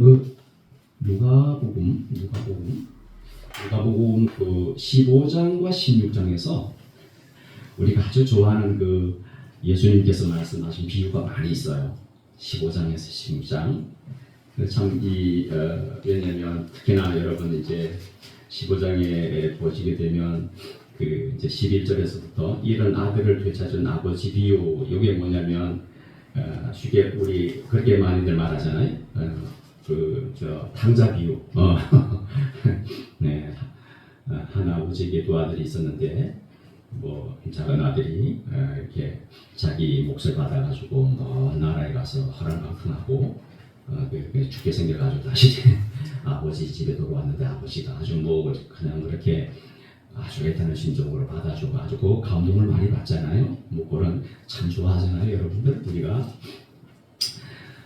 그 누가복음 그 15장과 16장에서 우리가 아주 좋아하는 그 예수님께서 말씀하신 비유가 많이 있어요. 15장에서 16장. 왜냐면 특히나 여러분 이제 15장에 보시게 되면 그 이제 11절에서부터 이런 아들을 되찾은 아버지 비유. 이게 뭐냐면 쉽게 우리 그렇게 많이들 말하잖아요. 탕자 비유. 네. 한 아버지에게 두 아들이 있었는데 뭐 작은 아들이 이렇게 자기 몫을 받아가지고 먼 나라에 가서 허랑방탕하고 죽게 생겨가지고 다시 아버지 집에 돌아왔는데 아버지가 아주 뭐 그냥 그렇게 아주 애타는 심정으로 받아줘가지고 감동을 많이 받잖아요. 뭐 그런 참 좋아하잖아요, 여러분들. 우리가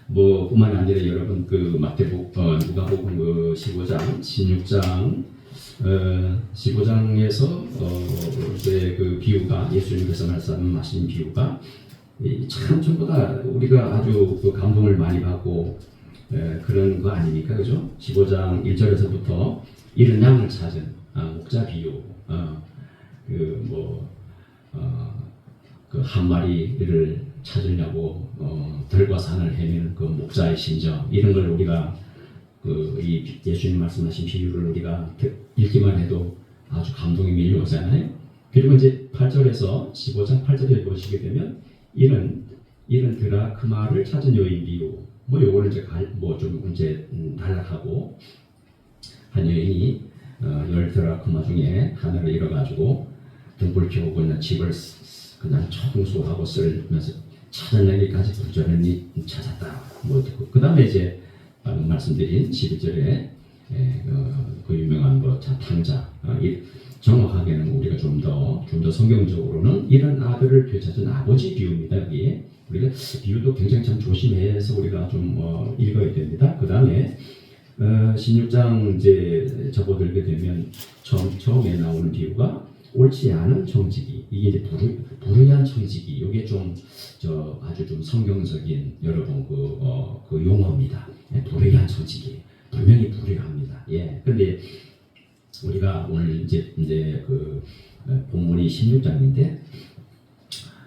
뭐 뿐만 아니라 여러분 그 누가복음 그 15장, 16장 15장에서 이제 그 비유가 예수님께서 말씀하신 비유가 참 전부 다 우리가 아주 그 감동을 많이 받고 그런 거 아닙니까, 그죠? 15장 1절에서부터 이른 양을 찾은 목자 비유, 그 한 마리를 찾으려고 들과 산을 헤매는 그 목자의 심정, 이런 걸 우리가 이 예수님 말씀하신 비유를 우리가 읽기만 해도 아주 감동이 밀려오잖아요. 그리고 이제 8절에서 15장 8절에 보시게 되면 이런 드라크마를 찾은 여인 비유. 뭐 요거는 이제 좀 이제 단락하고 한 여인이 10드라크마 중에 하나를 잃어가지고 등불 켜고 있는 집을 그냥 청소하고 쓸면서 찾아내기까지 부지런히 찾았다. 그 다음에 이제 방금 말씀드린 11절에 그 유명한 탕자. 정확하게는 우리가 좀 더 성경적으로는 이런 아들을 되찾은 아버지 비유입니다. 여기에 우리가 비유도 굉장히 참 조심해서 우리가 좀 읽어야 됩니다. 그 다음에 16장 이제 접어들게 되면 처음에 나오는 비유가 옳지 않은 청지기. 이게 이제 불의한 청지기. 이게 좀 아주 좀 성경적인 여러분 그 용어입니다. 불의한 청지기. 분명히 불의합니다. 예. 근데 우리가 오늘 이제 그 본문이 16장인데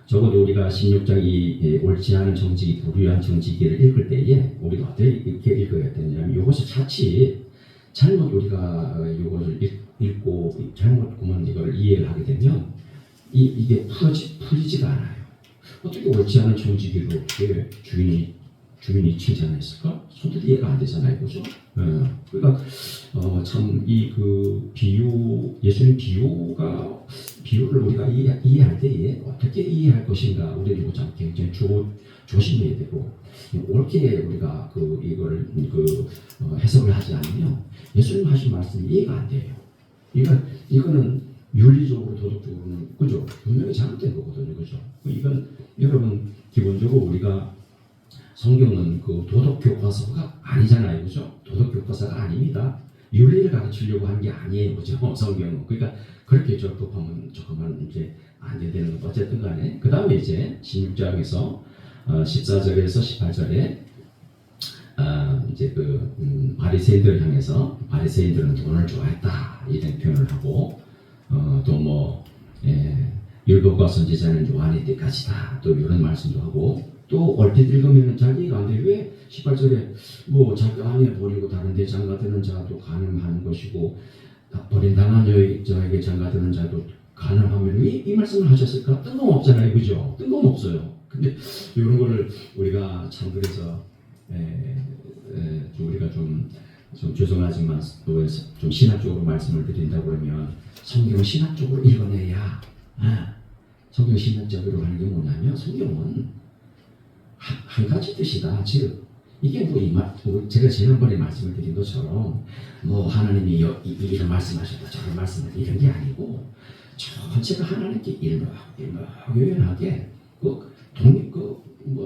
적어도 우리가 16장이 옳지 않은 정직이 불의한 정직이를 읽을 때에 우리가 어떻게 이렇게 읽어야 되냐면 이것을 자칫 잘못 우리가 이것을 읽고 잘못구만 이걸 이해를 하게 되면 이게 풀리지가 않아요. 어떻게 옳지 않은 정직이로 이렇게 주인이 칭찬했을까? 손도 이해가 안 되잖아요, 그죠? 그러니까 참 이 그 비유, 예수님 비유를 우리가 이해할 때에 어떻게 이해할 것인가 우리는 이거 참 굉장히 조심해야 되고 옳게 우리가 이거를 해석을 하지 않으면 예수님 하신 말씀이 이해가 안 돼요. 이거는 윤리적으로 도덕적으로는 그죠? 분명히 잘못된 거거든요, 그죠? 이건 여러분 기본적으로 우리가 성경은 그 도덕 교과서가 아니잖아요, 그죠? 도덕 교과서가 아닙니다. 윤리를 가르치려고 하는 게 아니에요, 그죠? 성경은. 그러니까 그렇게 적법하면 조금만 이제 안 되는 거 어쨌든 간에 그 다음에 이제 16장에서 14절에서 18절에 이제 바리새인들을 향해서 바리새인들은 돈을 좋아했다 이런 표현을 하고 또 율법과 선지자는 요한의 때까지다 또 이런 말씀도 하고 또 얼핏 읽으면 잘 이해가 안 돼. 왜 18절에 자기 아내 버리고 다른 데 장가드는 자도 가늠하는 것이고 버림당한 여에게 장가드는 자도 가늠하면 이 말씀을 하셨을까? 뜬금없잖아요, 그죠? 뜬금없어요. 근데 이런 거를 우리가 참 그래서 우리가 좀 죄송하지만 좀 신학적으로 말씀을 드린다 그러면 성경을 신학적으로 읽어내야 성경 신학적으로 하는 게 뭐냐면 성경은 한 가지 뜻이다. 즉 이게 제가 지난번에 말씀을 드린 것처럼 하나님이 이런 말씀하셨다 저런 말씀을 이런 게 아니고 전체가 하나님께 일목요연하게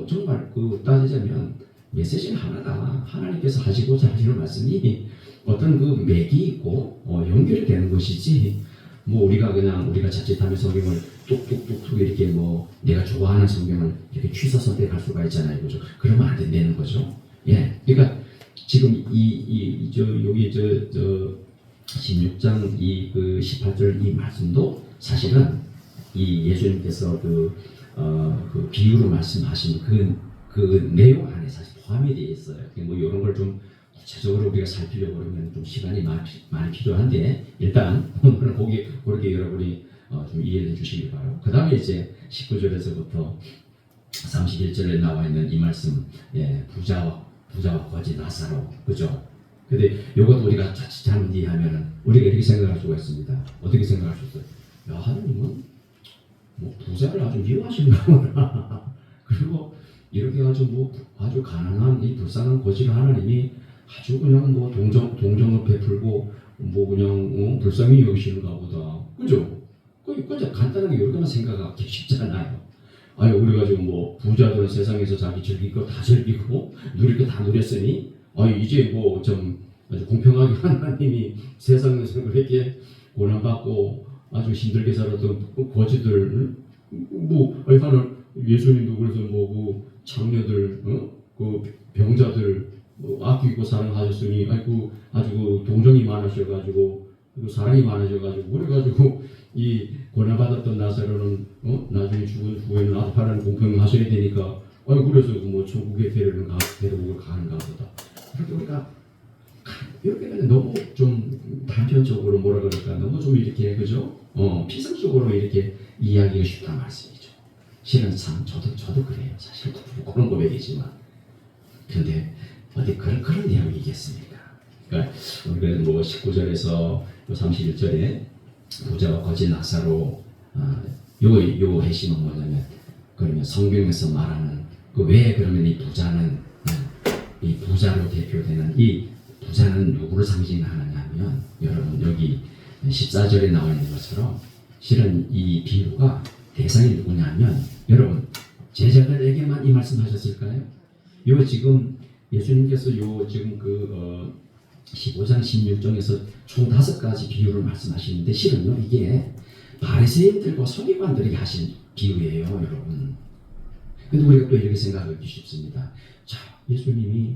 정말 따지자면 메시지는 하나다. 하나님께서 하시고자 하시는 말씀이 어떤 맥이 있고 연결이 되는 것이지 우리가 자칫하면 성경을 뚝뚝뚝뚝 이렇게 내가 좋아하는 성경을 이렇게 취사 선택할 수가 있잖아요, 그죠? 그러면 안 된다는 거죠. 예, 그러니까 지금 여기 16장 그 18절 이 말씀도 사실은 이 예수님께서 그 비유로 말씀하신 그 내용 안에 사실 포함이 되어 있어요. 뭐 이런 걸 좀 구체적으로 우리가 살피려고 그러면 좀 시간이 많이 필요한데 일단 오늘은 그렇게 여러분이 좀 이해해 주시기 바라고. 그 다음에 이제 19절에서부터 31절에 나와 있는 이 말씀, 예, 부자와 거지 나사로, 그죠? 근데 이것도 우리가 자칫 잘못 이해하면은 우리가 이렇게 생각할 수가 있습니다. 어떻게 생각할 수 있어요? 야, 하나님은 뭐 부자를 아주 미워하시는가 보다. 그리고 이렇게 아주 가난한 이 불쌍한 거지를 하나님이 아주 그냥 뭐 동정을 베풀고 뭐 그냥 불쌍히 여기시는가 보다. 그죠? 그저 간단하게 이렇게만 생각하기 쉽잖아요. 아니 우리가 지금 뭐 부자들은 세상에서 자기 즐길 거 다 즐기고 누릴 거 다 누렸으니 이제 뭐 좀 아주 공평하게 하나님이 세상에서 그렇게 고난받고 아주 힘들게 살았던 거지들 뭐 하는 예수님도 그래서 뭐 그 장녀들 그 병자들 아끼고 사랑하셨으니 아주 그 동정이 많으셔가지고 사랑이 많으셔가지고 그래가지고 이 고난받았던 나사로는 나중에 죽은 후에는 아파라는 공평하셔야 되니까 그래서 뭐 천국에 데려오고 가는가 보다. 그렇게 우리가 이렇게 너무 좀 단편적으로 뭐라 그럴까 너무 좀 이렇게 그죠? 피상적으로 이렇게 이야기가 쉽단 말씀이죠. 실은 참 저도 그래요. 사실 그런 고백이지만 근데 어디 그런 내용이 있겠습니까? 그러니까 우리가 뭐 19절에서 31절에 부자와 거지 나사로 요 핵심은 뭐냐면 그러면 성경에서 말하는 왜 그러면 이 부자는 이 부자로 대표되는 이 부자는 누구를 상징하느냐면 여러분 여기 14절에 나와 있는 것처럼 실은 이 비유가 대상이 누구냐면 여러분 제자들에게만 이 말씀하셨을까요? 요 지금 예수님께서 요 지금 15장 16장에서 총 5가지 비유를 말씀하시는데 실은요 이게 바리새인들과 서기관들이 하신 비유예요, 여러분. 근데 우리가 또 이렇게 생각하기 쉽습니다. 자, 예수님이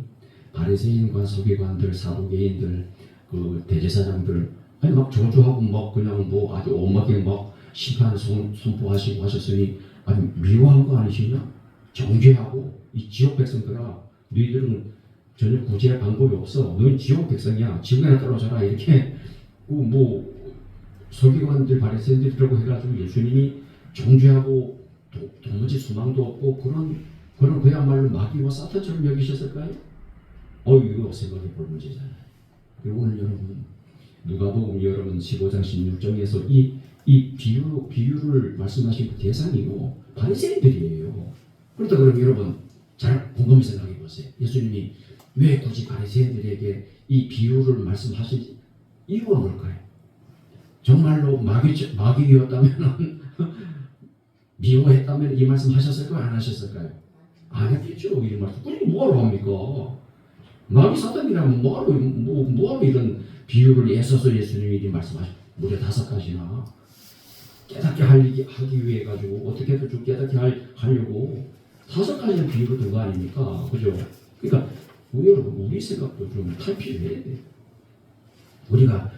바리새인과 서기관들, 사두개인들, 그 대제사장들 막 저주하고 막 그냥 뭐 아주 엄하게 막 심판을 선포하시고 하셨으니 미워한 거 아니시냐? 정죄하고 이 지옥 백성들아, 너희들은 전혀 구제할 방법이 없어. 너희 지옥 백성이야. 지옥에나 떨어져라. 이렇게 뭐 서기관들 바리새인들이라고 해가지고 예수님이 정죄하고 도무지 소망도 없고 그런 그야말로 마귀와 사탄처럼 여기셨을까요? 이거 생각해 볼 문제잖아요. 그리고 오늘 여러분 누가복음 여러분 15장 16장에서 이 비유를 말씀하신 그 대상이고 바리새인들이에요. 그렇다 그러면 여러분 잘 곰곰이 생각해 보세요. 예수님이 왜 굳이 바리새인들에게 이 비유를 말씀하신 이유가 뭘까요? 정말로 마귀였다면 미워했다면 이 말씀 하셨을까요? 안 하셨을까요? 안 했겠죠. 이 말씀. 그게 뭐하러 합니까? 마귀 사단이라면 뭐하러 이런 비유를 애써서 예수님이 이 말씀하셨 무려 5가지나 깨닫게 하기 위해 가지고 어떻게든 좀 깨닫게 하려고 5가지의 비유를 둔 거 아닙니까? 그죠? 그러니까 우리 생각도 좀 탈피해야 돼. 우리가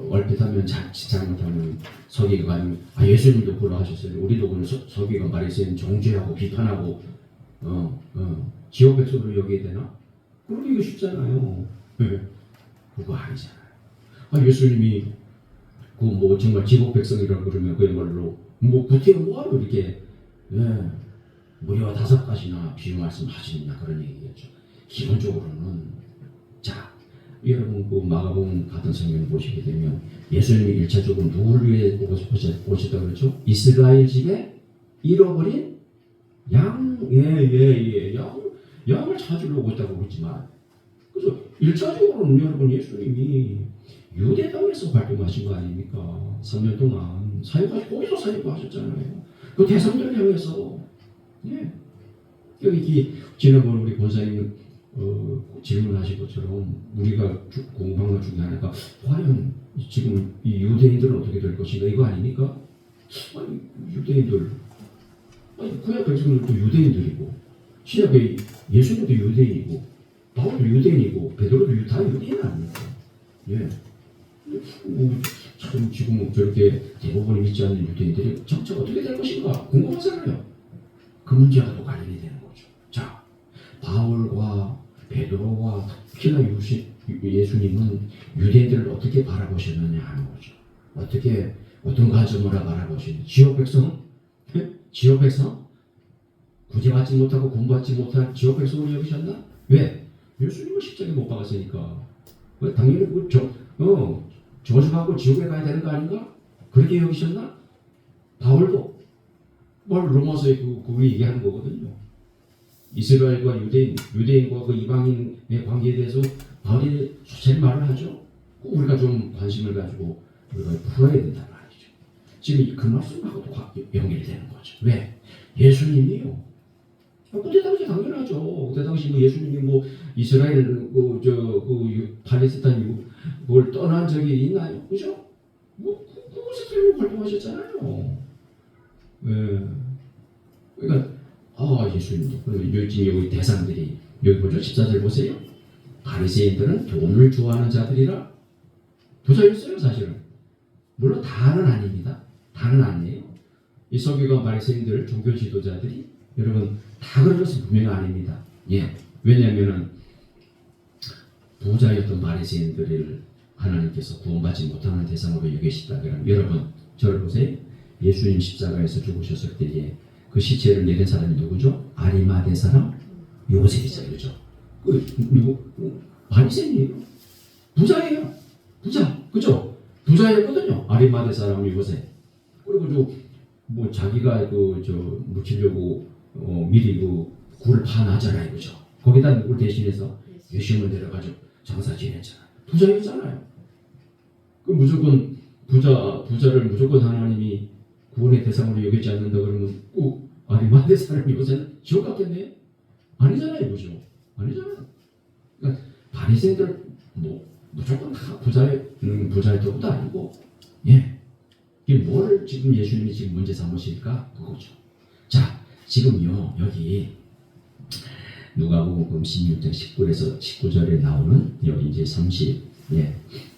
얼핏 하면 잘못하면 서기관 예수님도 그러하셨어요. 우리도 그런 서기관 바리새인 정죄하고 비판하고 지옥 백성으로 여겨야 되나? 그러기가 쉽잖아요. 그거 아니잖아요. 예수님이 그 뭐 정말 지옥 백성이라고 그러면 그야말로 뭐 구태여 뭐하러 이렇게 무려 5가지나 비유 말씀하시느냐 그런 얘기겠죠. 기본적으로는 자 여러분 그 마가복음 같은 성경 보시게 되면 예수님이 1차적으로 누구를 위해 오셨다 그랬죠? 이스라엘 집에 잃어버린 양을 찾으러 오셨다고 그랬지만 그래서 1차적으로는 여러분 예수님이 유대 땅에서 활동하신 거 아닙니까? 3년 동안 사역하시고 거기서 사역하셨잖아요. 그 대상들을 향해서 여기 지난번 우리 권사님 질문하신 것처럼 우리가 공부한 것 중에 하나가 과연 지금 이 유대인들은 어떻게 될 것인가 이거 아닙니까? 유대인들 구약 백성들도 유대인들이고 신약의 예수님도 유대인이고 바울도 바울도 유대인이고 베드로도 다 유대인 아닙니까? 예. 참 지금 저렇게 대부분이 믿지 않는 유대인들이 정체 어떻게 될 것인가 궁금하잖아요. 그 문제가 또 관련이 되는 거죠. 자, 바울과 베드로와 특히나 예수님은 유대인들을 어떻게 바라보셨느냐 하는 거죠. 어떻게 어떤 관점으로 바라보시는지. 지역 백성? 지역 백성? 구제받지 못하고 공부받지 못한 지역 백성으로 여기셨나? 왜? 예수님을 십자가에 못 박았으니까. 당연히 저주하고 지옥에 가야 되는 거 아닌가? 그렇게 여기셨나? 바울도 로마서에 그 얘기하는 거거든요. 이스라엘과 유대인과 그 이방인의 관계에 대해서 바울이 수차례 말을 하죠. 우리가 좀 관심을 가지고 우리가 풀어야 된단 말이죠. 지금 그 말씀하고도 연결이 되는 거죠. 왜? 예수님이요. 그때 당시 당연하죠. 그때 당시 예수님이 이스라엘 팔레스타인 뭘 떠난 적이 있나요? 그죠? 그곳에서 활동하셨잖아요. 예. 그러니까 예수님도 요즘 여기 대상들이 여기 보죠. 14절 보세요. 바리새인들은 돈을 좋아하는 자들이라 부자였어요. 사실은. 물론 다는 아닙니다. 다는 아니에요. 이 서기관 바리새인들 종교 지도자들이 여러분 다 그런 것은 분명히 아닙니다. 예. 왜냐하면은 부자였던 바리새인들을 하나님께서 구원받지 못하는 대상으로 여기시다. 그럼 여러분 저를 보세요. 예수님 십자가에서 죽으셨을 때에 그 시체를 내린 사람이 누구죠? 아리마대 사람 요셉이죠. 그죠? 바리새인이에요. 부자예요. 부자. 그죠? 부자였거든요. 아리마대 사람 요셉. 그리고 자기가 묻히려고 미리 굴을 파놨잖아요. 그죠? 거기다 누굴 대신해서 예수님을 데려가지고 장사 지냈잖아요. 부자였잖아요. 무조건 부자를 무조건 하나님이 구원의 대상으로 여기지 않는다 그러면 꼭 아리마대 사람이 요새는 지옥 갔겠네요? 아니잖아요. 그죠? 아니잖아요. 그러니까 바리새인들 무조건 다 부자였다고도 아니고 예. 이게 뭘 지금 예수님이 지금 문제 삼으실까? 그거죠. 자, 지금요 여기 누가복음 16장 19에서 19절에 나오는 여기 이제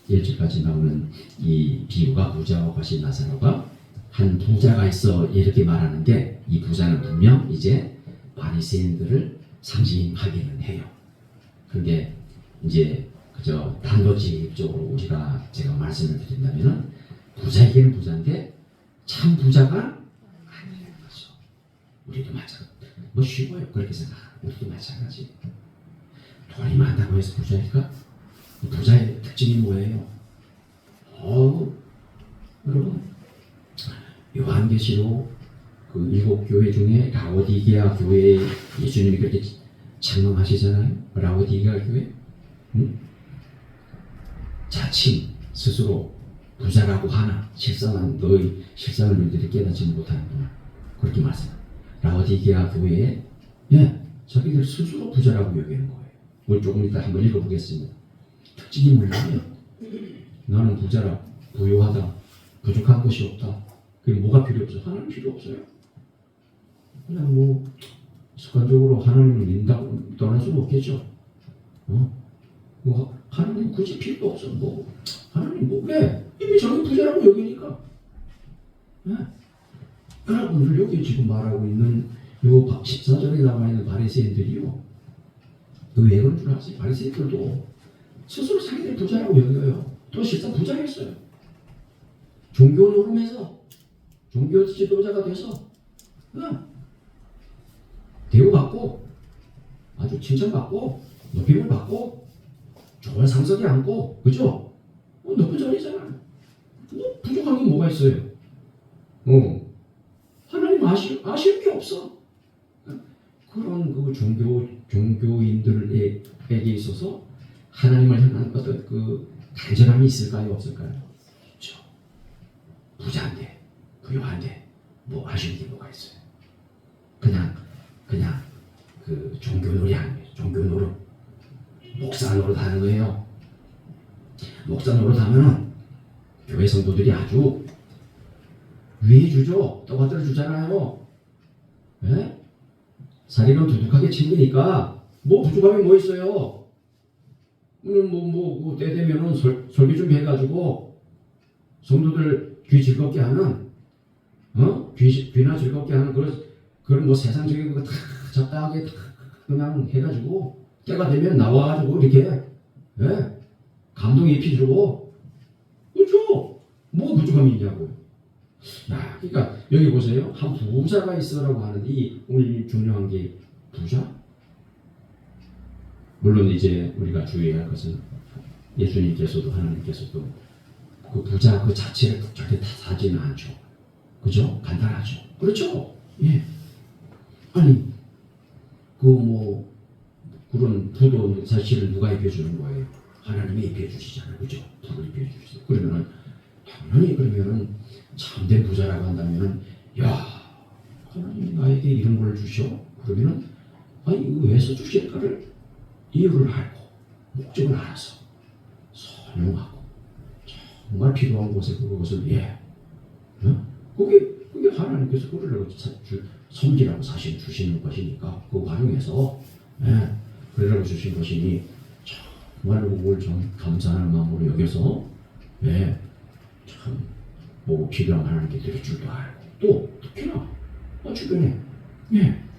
1절까지 나오는 이 비유가 부자와 과시 나사로가 한 부자가 있어 이렇게 말하는데 이 부자는 분명 이제 바리새인들을 상징하기는 해요. 그런데 이제 그저 단도직입적으로 제가 말씀을 드린다면은 부자에게는 부자인데 참 부자가 아니라는 거죠. 우리도 마찬가지. 쉬워요. 그렇게 생각하는. 우리도 마찬가지. 돈이 많다고 해서 부자일까? 부자의 특징이 뭐예요? 여러분 요한계시록 그 7교회 중에 라오디게아 교회에 예수님이 그렇게 창명하시잖아요. 라오디게아 교회. 자칭 스스로 부자라고 하나 실상은 너희 실상을 너희들이 깨닫지 못하는구나. 그렇게 말씀합니다. 라오디게아 교회에 자기들 스스로 부자라고 여기는 거예요. 우리 조금 이따 한번 읽어보겠습니다. 특징이 뭐냐면 나는 부자라, 부유하다, 부족한 것이 없다. 그게 뭐가 필요 없어? 하나님 필요 없어요. 그냥 습관적으로 하나님을 믿는다고 떠날 수는 없겠죠. 하나님 굳이 필요 없어. 하나님 왜? 이미 자기 부자라고 여기니까. 여러분들 여기 지금 말하고 있는 요 14절에 나와 있는 바리새인들이요. 왜 그런 줄 아세요? 바리새인들도 스스로 자기들 부자라고 여겨요. 또 실상 부자였어요. 종교 노름에서 종교 지도자가 돼서 대우받고 아주 칭찬받고 높임을 받고 좋은 상석에 앉고 그죠? 높은 자리잖아요. 부족한 게 뭐가 있어요? 하나님 아쉬울 게 없어. 그런 그 종교인들에게 있어서 하나님을 향한 어떤 그 간절함이 있을까요? 없을까요? 그렇죠. 부자인데 부유한데 아쉬운 게 뭐가 있어요? 그냥 그 종교놀이 하는 거예요. 종교노릇. 목사 노릇 하는 거예요. 목사 노릇 하면은 교회 성도들이 아주 위해 주죠. 떠받들어 주잖아요. 예? 사리는 두둑하게 챙기니까 부족함이 뭐 있어요? 오늘 때 되면은 설교 좀 해가지고 성도들 귀 즐겁게 하는 귀나 즐겁게 하는 그런 뭐 세상적인 거 다 적당하게 다 그냥 해가지고 때가 되면 나와가지고 이렇게 감동 입히주고 그렇죠? 뭐가 부족함이 있냐고. 야, 그러니까 여기 보세요. 한 부자가 있어라고 하는 이 오늘 중요한 게 부자. 물론 이제 우리가 주의해야 할 것은 예수님께서도 하나님께서도 그 부자 그 자체를 절대 다 사지는 않죠. 그죠? 간단하죠. 그렇죠? 예. 아니 그런 부도 사실은 누가 입혀주는 거예요? 하나님이 입혀주시잖아요. 그죠? 부를 입혀주시죠. 그러면은 당연히 그러면은 참된 부자라고 한다면은 야 하나님이 나에게 이런 걸 주셔? 그러면은 아니 이거 왜 주실까를 이유를 알고 목적을 알아서 선용하고 정말 필요한 곳에 그것을 그게 하나님께서 그러려고 섬기라고 사실 주시는 것이니까 그 활용해서 그러려고 주신 것이니 정말로 그걸 좀 감사하는 마음으로 여겨서 참 뭐 필요한 하나님께 드릴 줄도 알고 또 특히나 주변에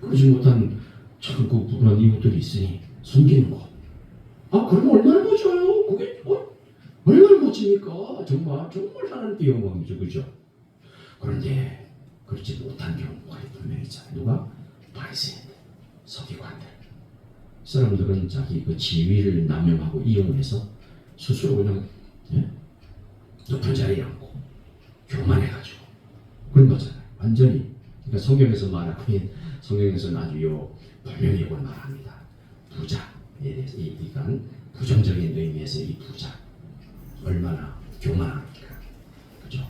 그러지 못한 참 그런 이웃들이 있으니 섬기는 거. 그럼 얼마나 멋져요? 그게 얼마나 멋집니까? 정말 하나님께 영광이죠, 그죠? 그런데 그렇지 못한 경우가 분명히 있잖아요. 누가? 바리새인들, 서기관들. 사람들은 자기 그 지위를 남용하고 이용해서 스스로 그냥 높은 자리에 앉고 교만해가지고 그런 거잖아요. 완전히. 그러니까 성경에서 말하는 성경에서는 아주 분명히 이걸 말합니다. 부자에 대해서 이건 부정적인 의미에서 이 부자 얼마나 교만합니까? 그죠?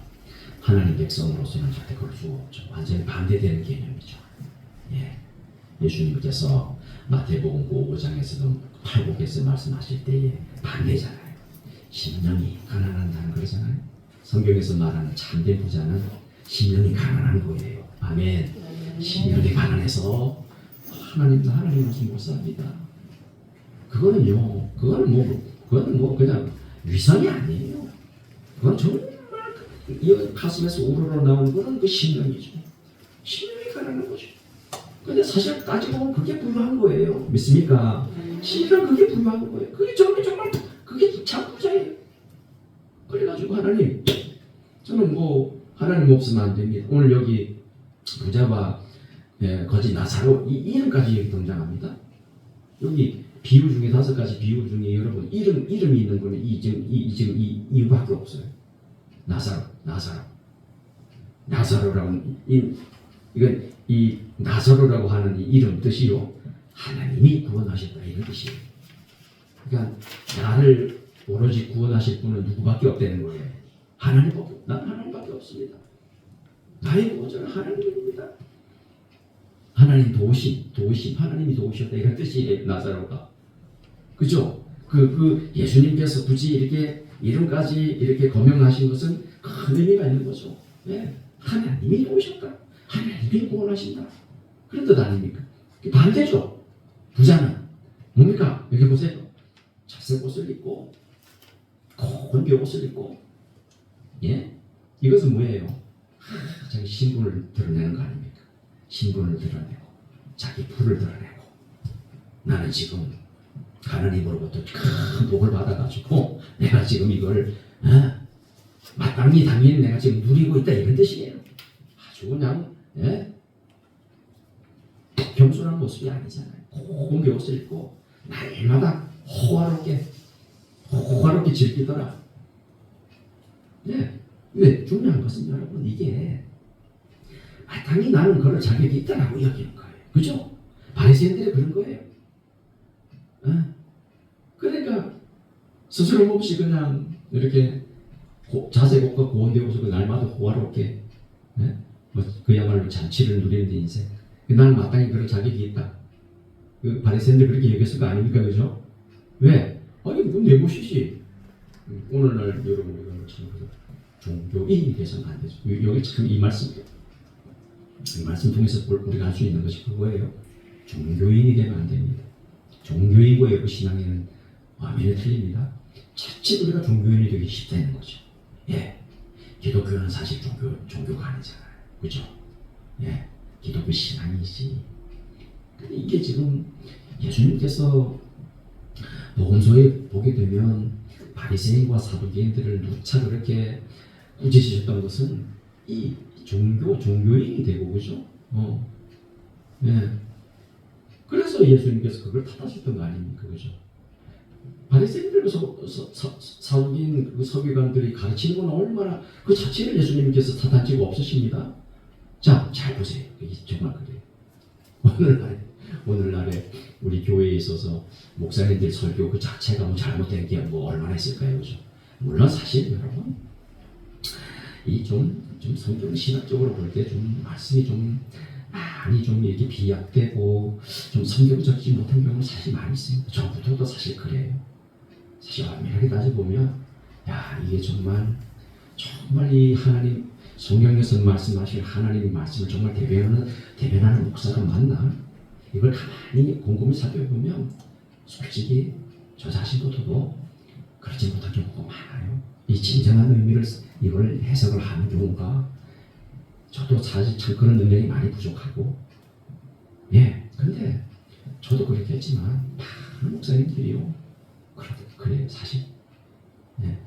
하나님 백성으로서는 절대 그럴 수 없죠. 완전히 반대되는 개념이죠. 예수님께서 마태복음 5장에서도 팔복에서 말씀하실 때에 반대잖아요. 심령이 가난한다는 그러잖아요. 성경에서 말하는 참된 부자는 심령이 가난한 거예요. 아멘. 심령이 가난해서 하나님 무슨 못 삽니다. 그거는 그냥 위선이 아니에요. 그건 정말 이 가슴에서 우러러 나오는 거는 그 심령이죠. 심령이 가난한 거죠. 근데 사실 따지고 보면 그게 불우한 거예요. 믿습니까? 심령 그게 불우한 거예요. 그게 정말 그게 참 부자예요. 그래가지고 하나님, 저는 하나님 없으면 안 됩니다. 오늘 여기 부자와 거지 나사로 이 이름까지 여기 등장합니다. 여기 비유 중에 5가지 비유 중에 여러분 이름이 있는 거는 이 이유밖에 없어요. 나사로라는 이건 이 나사로라고 하는 이 이름 뜻이요 하나님이 구원하셨다 이런 뜻이에요. 그러니까 나를 오로지 구원하실 분은 누구밖에 없다는 거예요. 난 하나님밖에 없습니다. 나의 구원자는 하나님입니다. 하나님 도우심, 하나님이 도우셨다 이런 뜻이에요. 나사로가. 그죠? 예수님께서 굳이 이렇게 이름까지 이렇게 거명하신 것은 큰 의미가 있는 거죠. 하나님이 도우셨다. 하나님이 구원하신다. 그런 뜻 아닙니까? 반대죠. 부자는 뭡니까? 여기 보세요. 찰색 옷을 입고 고운 벼옷을 입고 이것은 뭐예요? 자기 신분을 드러내는 거 아닙니까? 신분을 드러내고 자기 부를 드러내고 나는 지금 하나님으로부터 큰 복을 받아가지고 내가 지금 이걸 마땅히 당연히 내가 지금 누리고 있다 이런 뜻이에요. 아주 그냥 겸손한 모습이 아니잖아요. 고운 벼옷을 입고 날마다 호화롭게 즐기더라. 근데 중요한 것은 여러분 이게 마땅히 나는 그럴 자격이 있다라고 여기는 거예요. 그죠? 바리새인들이 그런 거예요. 그러니까 스스럼 없이 그냥 이렇게 자색옷과 고운 벼옷을 날마다 호화롭게 그야말로 잔치를 누리는 인생. 나는 마땅히 그럴 자격이 있다. 그 바리새인들 그렇게 여겼을 거 아닙니까? 그죠? 왜? 아니 그건 내 것이지. 오늘날 여러분 이건 참 종교인이 돼서는 안 되죠. 여기 참 이 말씀 통해서 우리가 할 수 있는 것이 그거예요. 종교인이 되면 안 됩니다. 종교인과의 그 신앙에는 완전히 틀립니다. 자칫 우리가 종교인이 되기 쉽다는 거죠. 예, 기독교는 사실 종교가 아니잖아요. 그죠? 예, 기독교 신앙이지. 근데 이게 지금 예수님께서 복음서에 보게 되면 바리새인과 사두개인들을 누차 그렇게 꾸짖으셨던 것은 이 종교인이 되고, 그죠? 예. 그래서 예수님께서 그걸 탓하셨던 거 아닙니까? 그죠? 바리새인들 사두개인 그 서기관들이 가르치는 건 얼마나 그 자체를 예수님께서 탓한 적 없으십니다. 자, 잘 보세요. 정말 그래요. 오늘날에 우리 교회에 있어서 목사님들 설교 그 자체가 뭐 잘못된 게 뭐 얼마나 있을까요? 그죠? 물론 사실 여러분 이 좀 성경 신학적으로 볼 때 좀 말씀이 좀 많이 좀 이렇게 비약되고 좀 성경적이지 못한 경우는 사실 많이 있습니다. 저부터도 사실 그래요. 사실 엄밀하게 따져보면 야, 이게 정말 이 하나님 성경에서 말씀하신 하나님의 말씀을 정말 대변하는 목사가 맞나? 이걸 가만히 곰곰이 살펴보면 솔직히 저 자신부터도 그렇지 못한 경우가 많아요. 이 진정한 의미를 이걸 해석을 하는 경우가 저도 사실 참 그런 능력이 많이 부족하고, 예, 근데 저도 그렇게 했지만 많은 목사님들이요 그래요 사실. 예.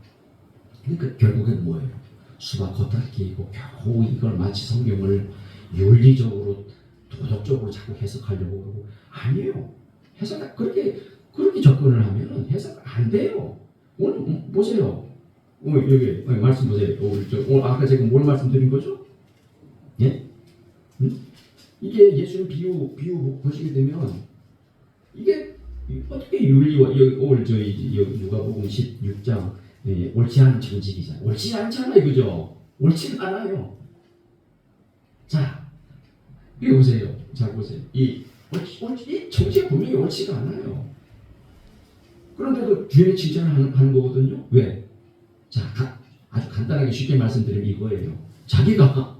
그러니까 결국엔 뭐예요? 수박 겉핥기이고 겨우 이걸 마치 성경을 윤리적으로 도덕적으로 자꾸 해석하려고 그러고 아니에요. 해석 그렇게 접근을 하면은 해석 안 돼요. 오늘 보세요. 여기 말씀 보세요. 오늘 아까 제가 뭘 말씀드린 거죠? 예? 이게 예수님 비유 보시게 되면 이게 어떻게 윤리와 오늘 저희 누가복음 16장 옳지 않은 정직이잖아요. 옳지 않잖아요, 그죠? 옳지 않아요. 자, 이거 보세요. 잘 보세요. 이 정치가 분명히 옳지가 않아요. 그런데도 주인의 칭찬을 하는 거거든요. 왜? 자, 아주 간단하게 쉽게 말씀드리면 이거예요. 자기가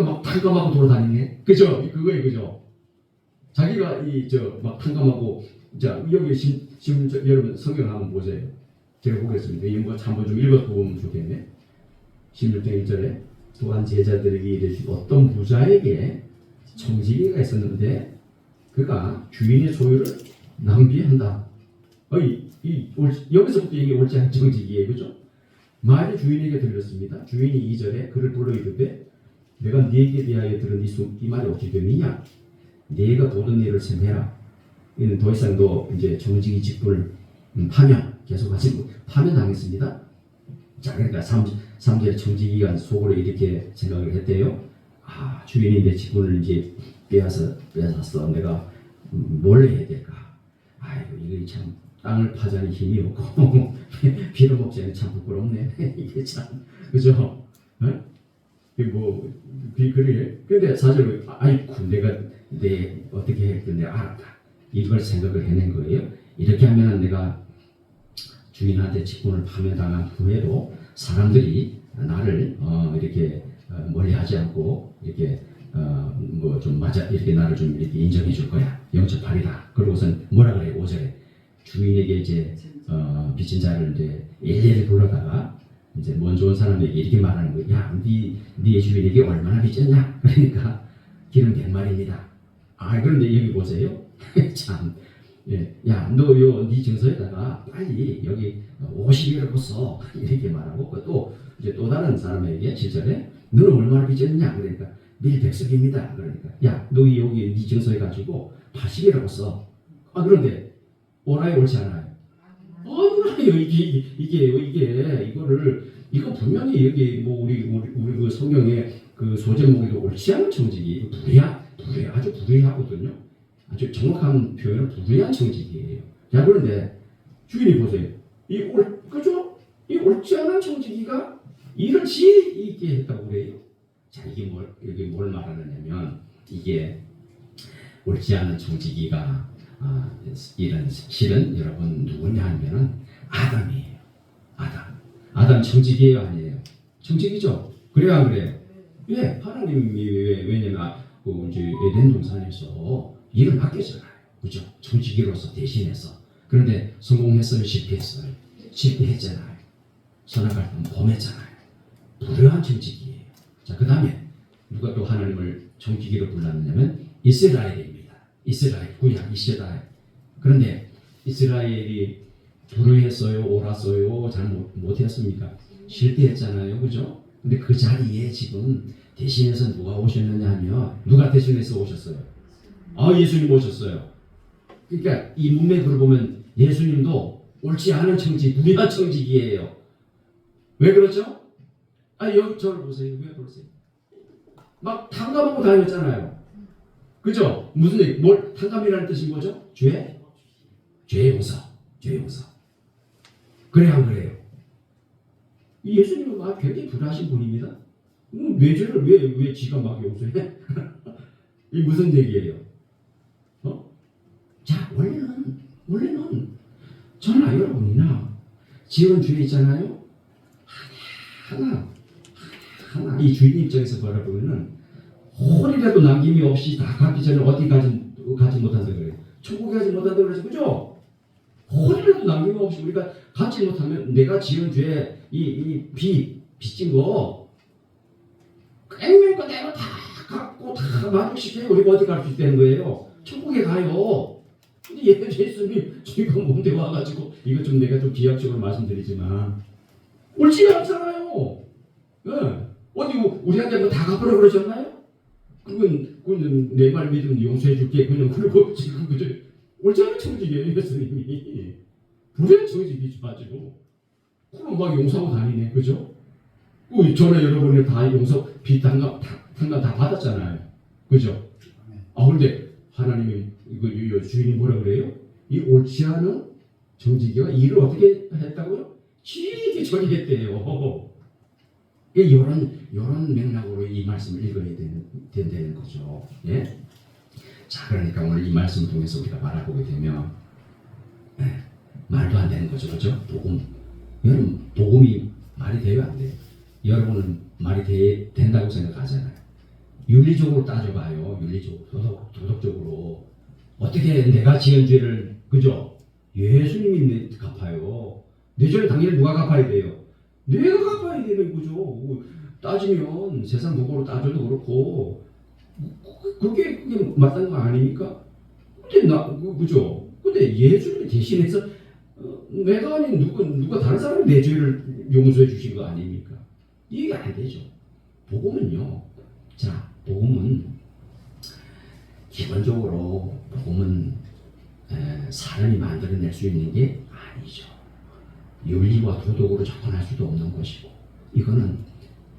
막 탕감하고 돌아다니네. 그죠? 그거예요, 그죠? 자기가 막 탕감하고, 자, 여기 여러분 성경 한번 보세요. 제가 보겠습니다. 이거 한번 좀 읽어보면 좋겠네. 16장 1절에 또한 제자들에게 이르시되 어떤 부자에게 청지기가 있었는데 그가 주인의 소유를 낭비한다. 여기서부터 이게 옳지 않은 정직이에요. 그죠? 말이 주인에게 들렸습니다. 주인이 2절에 그를 불러 이르되 내가 네게 대하여 들은 이 말이 어찌 되느냐? 네가 보던 일을 생해라. 이는 더 이상 너 이제 정직이 직분을 파면당했습니다. 자, 그러니까 3절에 정직이가 속으로 이렇게 생각을 했대요. 아, 주인이 내 직분을 이제 빼앗았어. 내가 뭘 해야 될까? 아이고, 이거 참 땅을 파자니 힘이 없고 피를 먹자니 참 부끄럽네. 이게 참, 그죠? 그래. 근데 사실은 아이고, 내가 어떻게 해? 내가 알았다. 이걸 생각을 해낸 거예요. 이렇게 하면 내가 주인한테 직분을 파면당한 후에도 사람들이 나를 이렇게 멀리하지 않고 이렇게 뭐 좀 이렇게 나를 좀 이렇게 인정해 줄 거야. 영접하리라. 그러고선 뭐라 그래요? 5절에 주인에게 이제 빚진 자를 이제 일일이 불러다가 이제 먼 좋은 사람에게 이렇게 말하는 거예요. 야, 네 주인에게 얼마나 빚졌냐? 그러니까 기름 100마리입니다. 아, 그런데 여기 보세요. 참. 예, 야, 네 증서에다가 빨리 여기 50이라고 써. 이렇게 말하고, 또 다른 사람에게 7절에 너는 얼마나 빚졌냐? 그러니까 밀백석입니다. 그러니까 야, 너 여기 네 증서에 가지고 80이라고 써. 아, 그런데 옳아요, 옳지 않아요? 옳아요. 이거 분명히 여기 뭐 우리 그 성경에 그 소제목에도 옳지 않은 정직이 아주 불의하거든요. 아주 정확한 표현은 불의한 정직이에요. 자, 그런데 주인이 보세요. 그죠? 이 옳지 않은 정직이가 이런 지혜 있게 했다고 그래요. 자, 이게 뭘 말하느냐면 이게 옳지 않은 정직이가 이런 실은 여러분 누구냐 하면은 아담이에요. 아담 정직이에요, 아니에요? 정직이죠. 그래요, 안 그래요? 예, 하나님이 왜냐면 이제 에덴 동산에서 일을 맡겼잖아요. 그죠? 정직이로서 대신해서. 그런데 성공했어요? 실패했어요? 실패했잖아요. 선악할 때 범했잖아요. 불효한 청지기예요. 자, 그 다음에 누가 또 하나님을 청지기로 불렀느냐면 이스라엘입니다. 이스라엘, 구약 이스라엘. 그런데 이스라엘이 불효했어요? 옳았어요? 잘 못했습니까? 실패했잖아요. 그죠? 근데 그 자리에 지금 대신해서 누가 오셨느냐 하면 누가 대신해서 오셨어요? 예수님 오셨어요. 그러니까 이 문맥으로 보면 예수님도 옳지 않은 청지, 불의한 청지기예요. 왜 그러죠? 여기 저를 보세요. 왜 그러세요? 막 탕감하고 다녔잖아요. 그죠? 무슨 얘기? 탕감이라는 뜻이 뭐죠? 죄 용서. 죄 용서. 그래야 안 그래요? 예수님은 막 굉장히 불하신 분입니다. 내 죄를 왜 지가 막 용서해? 이 무슨 얘기예요? 자, 원래는 저나 여러분이나 지은 죄 있잖아요. 하나 이 주인 입장에서 바라보면은 홀이라도 남김이 없이 다 갚기 전에 어디 가지 못한다 그래요. 천국에 가지 못한다 그러죠. 그죠? 홀이라도 남김이 없이 우리가 갖지 못하면 내가 지은 죄 빚진 거 앵명 그대로 다 갚고 다 만족시켜야 우리가 어디 갈 수 있다는 거예요. 천국에 가요. 근데 예수님이 지금 몸대 와가지고 이거 좀 내가 좀 비약적으로 말씀드리지만 옳지가 않잖아요. 어디 우리한테 뭐 다 갚으라고 그러셨나요? 그건 내 말 믿으면 용서해 줄게. 그냥 그러고 지금 그저 옳지 않은 청지기예요. 예수님이 불의한 청지기지 가지고 그럼 막 용서하고 다니네. 그죠? 저는 여러분이 다 용서 빚 탕감 다 받았잖아요. 그죠? 근데 하나님이 이거 주인이 뭐라 그래요? 이 옳지 않은 정직이가 일을 어떻게 했다고요? 지게 처리했대요. 이런 맥락으로 이 말씀을 읽어야 된다는 거죠. 예? 자, 그러니까 오늘 이 말씀을 통해서 우리가 바라보게 되면 말도 안 되는 거죠. 그죠? 여러분, 복음이 말이 돼요? 안 돼요? 여러분은 말이 된다고 생각하잖아요. 윤리적으로 따져봐요. 윤리적으로, 도덕적으로. 어떻게 내가 지은 죄를, 그죠? 예수님이 갚아요. 내 죄를 당연히 누가 갚아야 돼요? 내가 갚아야 되는 거죠. 따지면 세상 도구로 따져도 그렇고 그게 마땅한 거 아닙니까? 근데 그죠? 근데 예수님이 대신해서 내가 아닌 누가 다른 사람이 내 죄를 용서해 주신 거 아닙니까? 이게 안 되죠. 복음은요. 자, 복음은 기본적으로 사람이 만들어낼 수 있는 게 아니죠. 윤리와 도덕으로 접근할 수도 없는 것이고, 이거는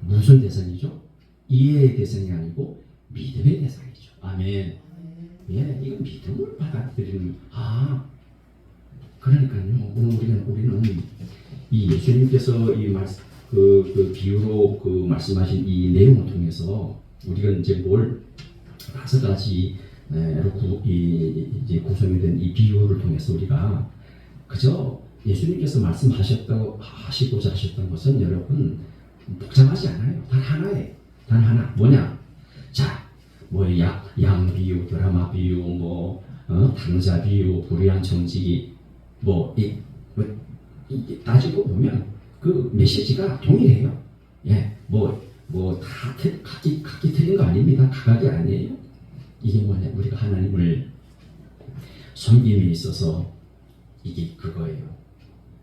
무슨 대상이죠? 이해의 대상이 아니고 믿음의 대상이죠. 아멘. 예, 이건 믿음을 받아들이는. 그러니까요. 오늘 우리는 이 예수님께서 이 말씀 그 비유로 말씀하신 이 내용을 통해서 우리가 이제 다섯 가지 이제 구성이 된 이 비유를 통해서 우리가 그저 예수님께서 하시고자 하셨던 것은 여러분 복잡하지 않아요. 단 하나예요. 단 하나. 뭐냐? 자, 양 비유, 드라마 비유, 당자 비유, 불의한 청지기, 따지고 보면 그 메시지가 동일해요. 예, 각기 틀린 거 아닙니다. 각각이 아니에요. 이게 뭐냐? 우리가 하나님을 섬김에 있어서 이게 그거예요.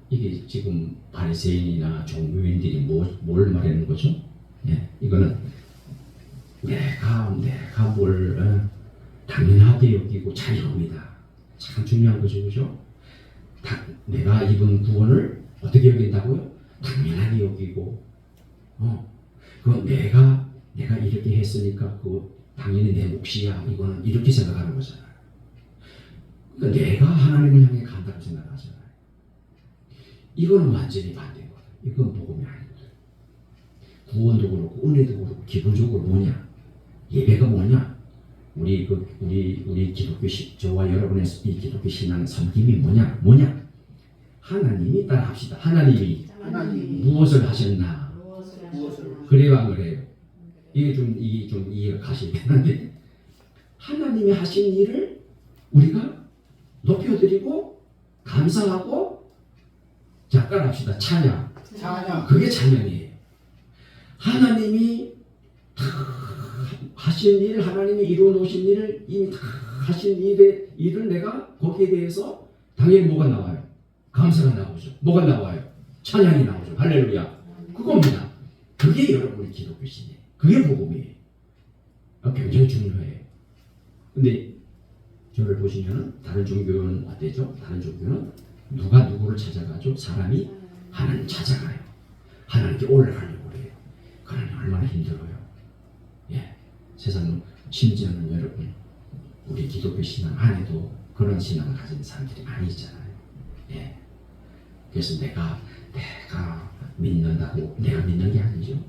이게 지금 바리새인이나 종교인들이 뭘 말하는 거죠? 예, 이거는 내가 뭘 당연하게 여기고 자유입니다. 참 중요한 거죠, 그죠? 내가 입은 구원을 어떻게 여긴다고요? 당연하게 여기고, 그건 내가 이렇게 했으니까 당연히 내 몫이야. 이거는 이렇게 생각하는 거잖아요. 그러니까 내가 하나님을 향해 간다고 생각하잖아요. 이거는 완전히 반대인 거예요. 이건 복음이 아니거든. 구원도 그렇고 은혜도 그렇고 기본적으로 뭐냐? 예배가 뭐냐? 우리 기독교 저와 여러분의 이 기독교 신앙의 섬김이 뭐냐? 하나님이 따라합시다. 하나님이 무엇을 하셨나? 그래요, 안 그래요? 이게 좀 이해가 가셔야 되는데 하나님이 하신 일을 우리가 높여드리고 감사하고 자 따라합시다. 찬양. 찬양. 그게 찬양이에요. 하나님이 다 하신 일, 하나님이 이루어 놓으신 일을 이미 다 하신 일을 내가 거기에 대해서 당연히 뭐가 나와요? 감사가 나오죠. 뭐가 나와요? 찬양이 나오죠. 할렐루야. 그겁니다. 그게 여러분의 기독교신이에요. 그게 복음이에요. 굉장히 중요해요. 근데 저를 보시면 다른 종교는 어때죠? 다른 종교는 누가 누구를 찾아가죠? 사람이 하나님 찾아가요. 하나님께 올라가려고 그래요. 그러니 얼마나 힘들어요. 예, 세상은 심지어는 여러분 우리 기독교 신앙 안에도 그런 신앙을 가진 사람들이 많이 있잖아요. 예, 그래서 내가 믿는다고 내가 믿는 게 아니죠.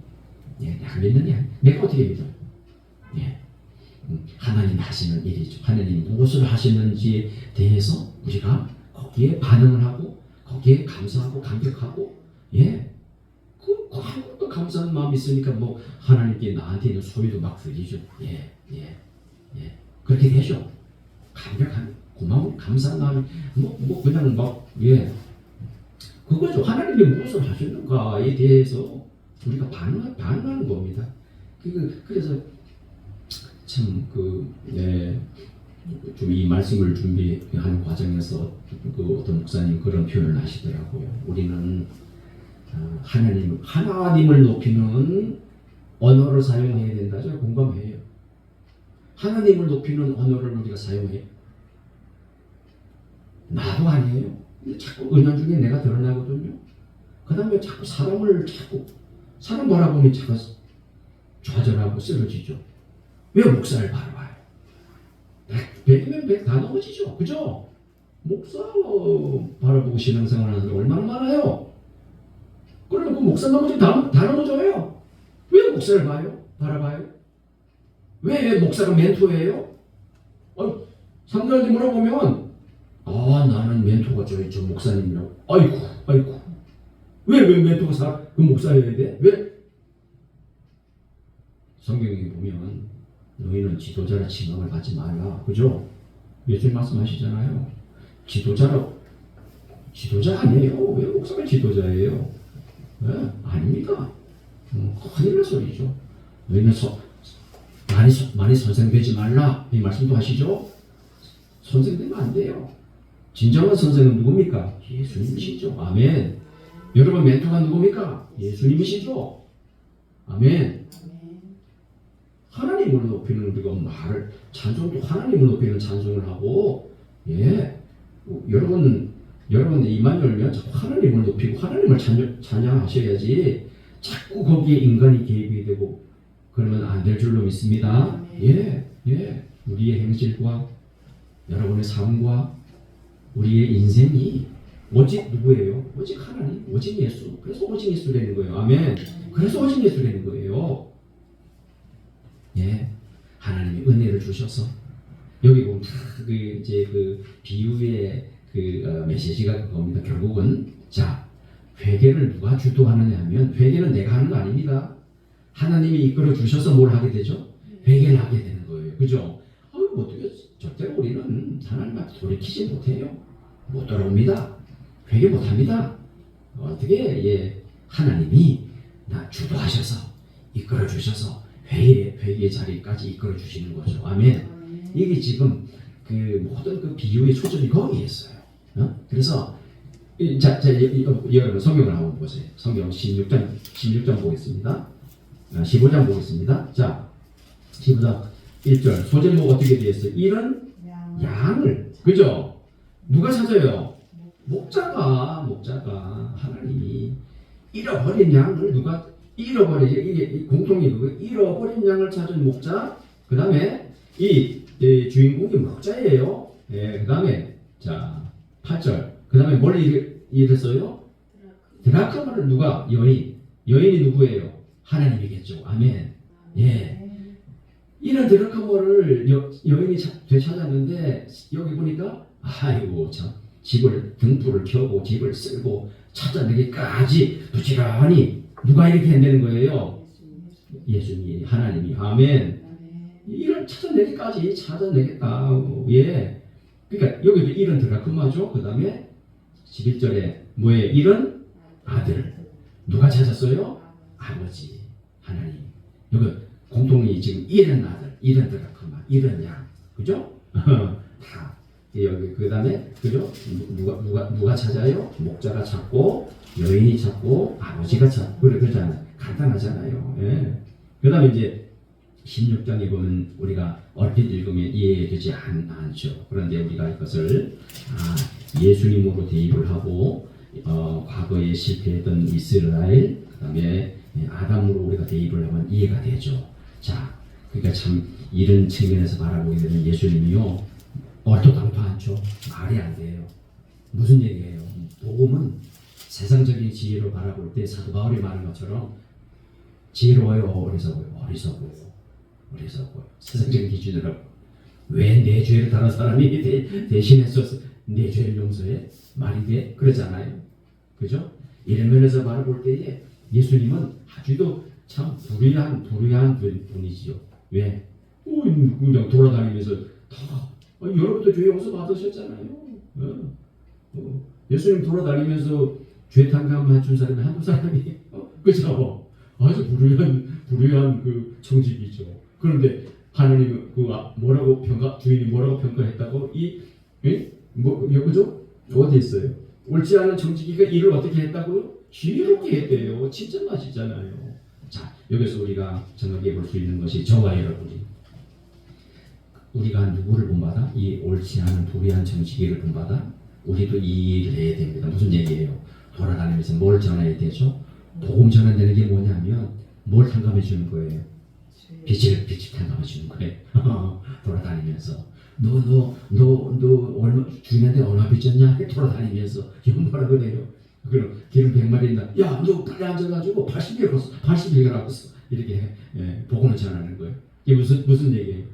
예, 내가 믿는 게 아니에요. 내가 어떻게 믿어요? 예, 하나님이 하시는 일이죠. 하나님이 무엇을 하시는지에 대해서 우리가 거기에 반응을 하고 거기에 감사하고 감격하고 예, 아무것도 감사한 마음이 있으니까 뭐 하나님께 나한테 있는 소리도 막 들리죠. 예. 그렇게 되죠. 감격한 고마운 감사한 마음이 그냥 그거죠. 하나님이 무엇을 하시는가에 대해서 우리가 반응하는 겁니다. 그래서 참 좀 이 말씀을 준비하는 과정에서 어떤 목사님 그런 표현을 하시더라고요. 우리는 하나님을 높이는 언어를 사용해야 된다. 제가 공감해요. 하나님을 높이는 언어를 우리가 사용해요. 나도 아니에요. 근데 자꾸 은연중에 내가 드러나거든요. 그 다음에 자꾸 사람 바라보니 자꾸 좌절하고 쓰러지죠. 왜 목사를 바라봐요? 100이면 100 다 넘어지죠. 그죠? 목사 바라보고 신앙생활 하는 사람 얼마나 많아요? 그러면 그 목사 넘어지면 다 넘어져요. 왜 목사를 바라봐요? 왜 목사가 멘토예요? 사람들한테 물어보면 나는 멘토가 저 목사님이라고. 아이고 왜 멘토가 그 목사여야 돼? 왜? 성경에 보면 너희는 지도자라 칭함을 받지 말라. 그죠? 예수님 말씀하시잖아요. 지도자 아니에요. 왜 목사가 지도자예요? 네? 아닙니다. 큰일 날 소리죠. 너희는 많이 선생되지 말라. 이 말씀도 하시죠? 선생되면 안 돼요. 진정한 선생은 누굽니까? 예수님이시죠. 아멘. 여러분 멘토가 누굽니까? 예수님이시죠. 아멘. 하나님을 높이는 우리가 찬송도 하나님을 높이는 찬송을 하고 여러분 입만 열면 자꾸 하나님을 높이고 하나님을 찬양하셔야지 자꾸 거기에 인간이 개입이 되고 그러면 안 될 줄로 믿습니다. 우리의 행실과 여러분의 삶과 우리의 인생이 오직 누구예요? 오직 하나님, 오직 예수. 그래서 오직 예수라는 거예요. 아멘. 그래서 오직 예수라는 거예요. 하나님이 은혜를 주셔서 여기 보면 그 비유의 메시지가 그겁니다. 결국은 회개를 누가 주도하느냐 하면 회개는 내가 하는 거 아닙니다. 하나님이 이끌어 주셔서 뭘 하게 되죠? 회개를 하게 되는 거예요. 그죠? 어떻게 절대로 우리는 하나님 앞에 돌이키지 못해요. 못 돌아옵니다. 회개 못합니다. 어떻게 하나님이 나 주도하셔서 이끌어 주셔서 회개의 자리까지 이끌어 주시는 거죠. 아멘. 이게 지금 모든 비유의 초점이 거기에 있어요. 그래서 여러분 성경을 한번 보세요. 성경 16장 보겠습니다. 15장 보겠습니다. 15장 1절 소제목 어떻게 되어 있어요? 이런 양을 그죠? 누가 찾아요? 목자가 하나님이 잃어버린 양을 누가 잃어버리죠. 이게 공통이 잃어버린 양을 찾은 목자. 그 다음에 이 주인공이 목자예요. 그 다음에 8절. 그 다음에 뭘 잃었어요? 드라크마를 누가? 여인이 누구예요? 하나님이겠죠. 아멘. 이런 드라크마를 여인이 되찾았는데 여기 보니까 아이고 참 등불을 켜고 집을 쓸고 찾아내기까지 부지런히 누가 이렇게 해내는 거예요? 예수님, 하나님이. 아멘. 이런 찾아내기까지 찾아내겠다. 그러니까 여기도 이런 드라크마죠. 그 다음에 11절에 뭐예요? 이런 아들. 누가 찾았어요? 아버지 하나님. 여기 공통이 지금 이런 아들, 이런 드라크마, 이런 양, 그죠? 다 여기 그 다음에 그죠? 누가 찾아요? 목자가 찾고 여인이 찾고 아버지가 찾고 그러잖아요. 간단하잖아요. 예. 그 다음에 이제 16장에 보면 우리가 얼핏 읽으면 이해되지 않죠. 그런데 우리가 이것을 예수님으로 대입을 하고 과거에 실패했던 이스라엘, 그 다음에 아담으로 우리가 대입을 하면 이해가 되죠. 자, 그러니까 참 이런 측면에서 바라보게 되면 예수님이요 얼토당토하죠. 말이 안 돼요. 무슨 얘기예요? 복음은 세상적인 지혜로 바라볼 때 사도 바울이 말한 것처럼 지혜로워요, 어리석어요. 세상적인 기준으로 왜 내 죄를 다른 사람이 대신해서 내 죄를 용서해? 말이 돼? 그러잖아요. 그죠? 이런 면에서 바라볼 때에 예수님은 아주도 참 불의한 분이지요. 왜? 그냥 돌아다니면서 다 여러분도 죄 용서 받으셨잖아요. 예수님 돌아다니면서 죄 탕감 해준 사람이 한두 사람이 그죠? 아주 불의한 그 청직이죠. 그런데 하나님 주인이 뭐라고 평가했다고 그죠? 어디 있어요? 옳지 않은 청지기가 일을 어떻게 했다고요? 지혜롭게 했대요. 칭찬하시잖아요. 자, 여기서 우리가 생각해 볼 수 있는 것이 저와 여러분이 우리가 누구를 본받아? 이 옳지 않은 불의한 정치기를 본받아? 우리도 이 일을 해야 됩니다. 무슨 얘기예요? 돌아다니면서 뭘 전해야 되죠? 복음 전환되는 게 뭐냐면 뭘 탕감해 주는 거예요? 빛을 탕감해 주는 거예요. 돌아다니면서 너 얼마 주인한테 얼마 빚졌냐? 돌아다니면서 이거 뭐라 그래요? 그럼 기름 100마리 있나? 야, 너 빨리 앉아가지고 80일 가라고 이렇게 복음을 전하는 거예요. 이게 무슨 얘기예요?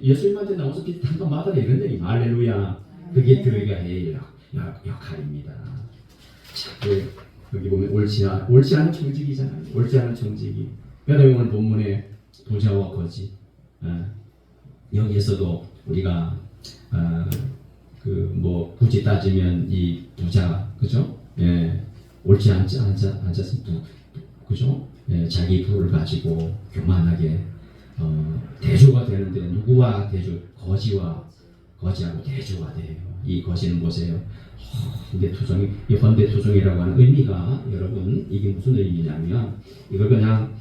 예수님한테 나와서 빚 탕감 받아라 이런 얘기. 할렐루야. 그게 들어가 해야 역할입니다. 자, 여기 보면 옳지 않은 청직이잖아요. 옳지 않은 청직이. 그다음에 오늘 본문에 부자와 거지. 여기에서도 우리가 굳이 따지면 이 부자, 그죠? 옳지 않았습니다. 그죠? 자기 부를 가지고 교만하게 대조가 되는데 누구와 대조? 거지하고 대조가 돼요. 이 거지는 보세요. 헌대투성이라고 하는 의미가 여러분 이게 무슨 의미냐면 이걸 그냥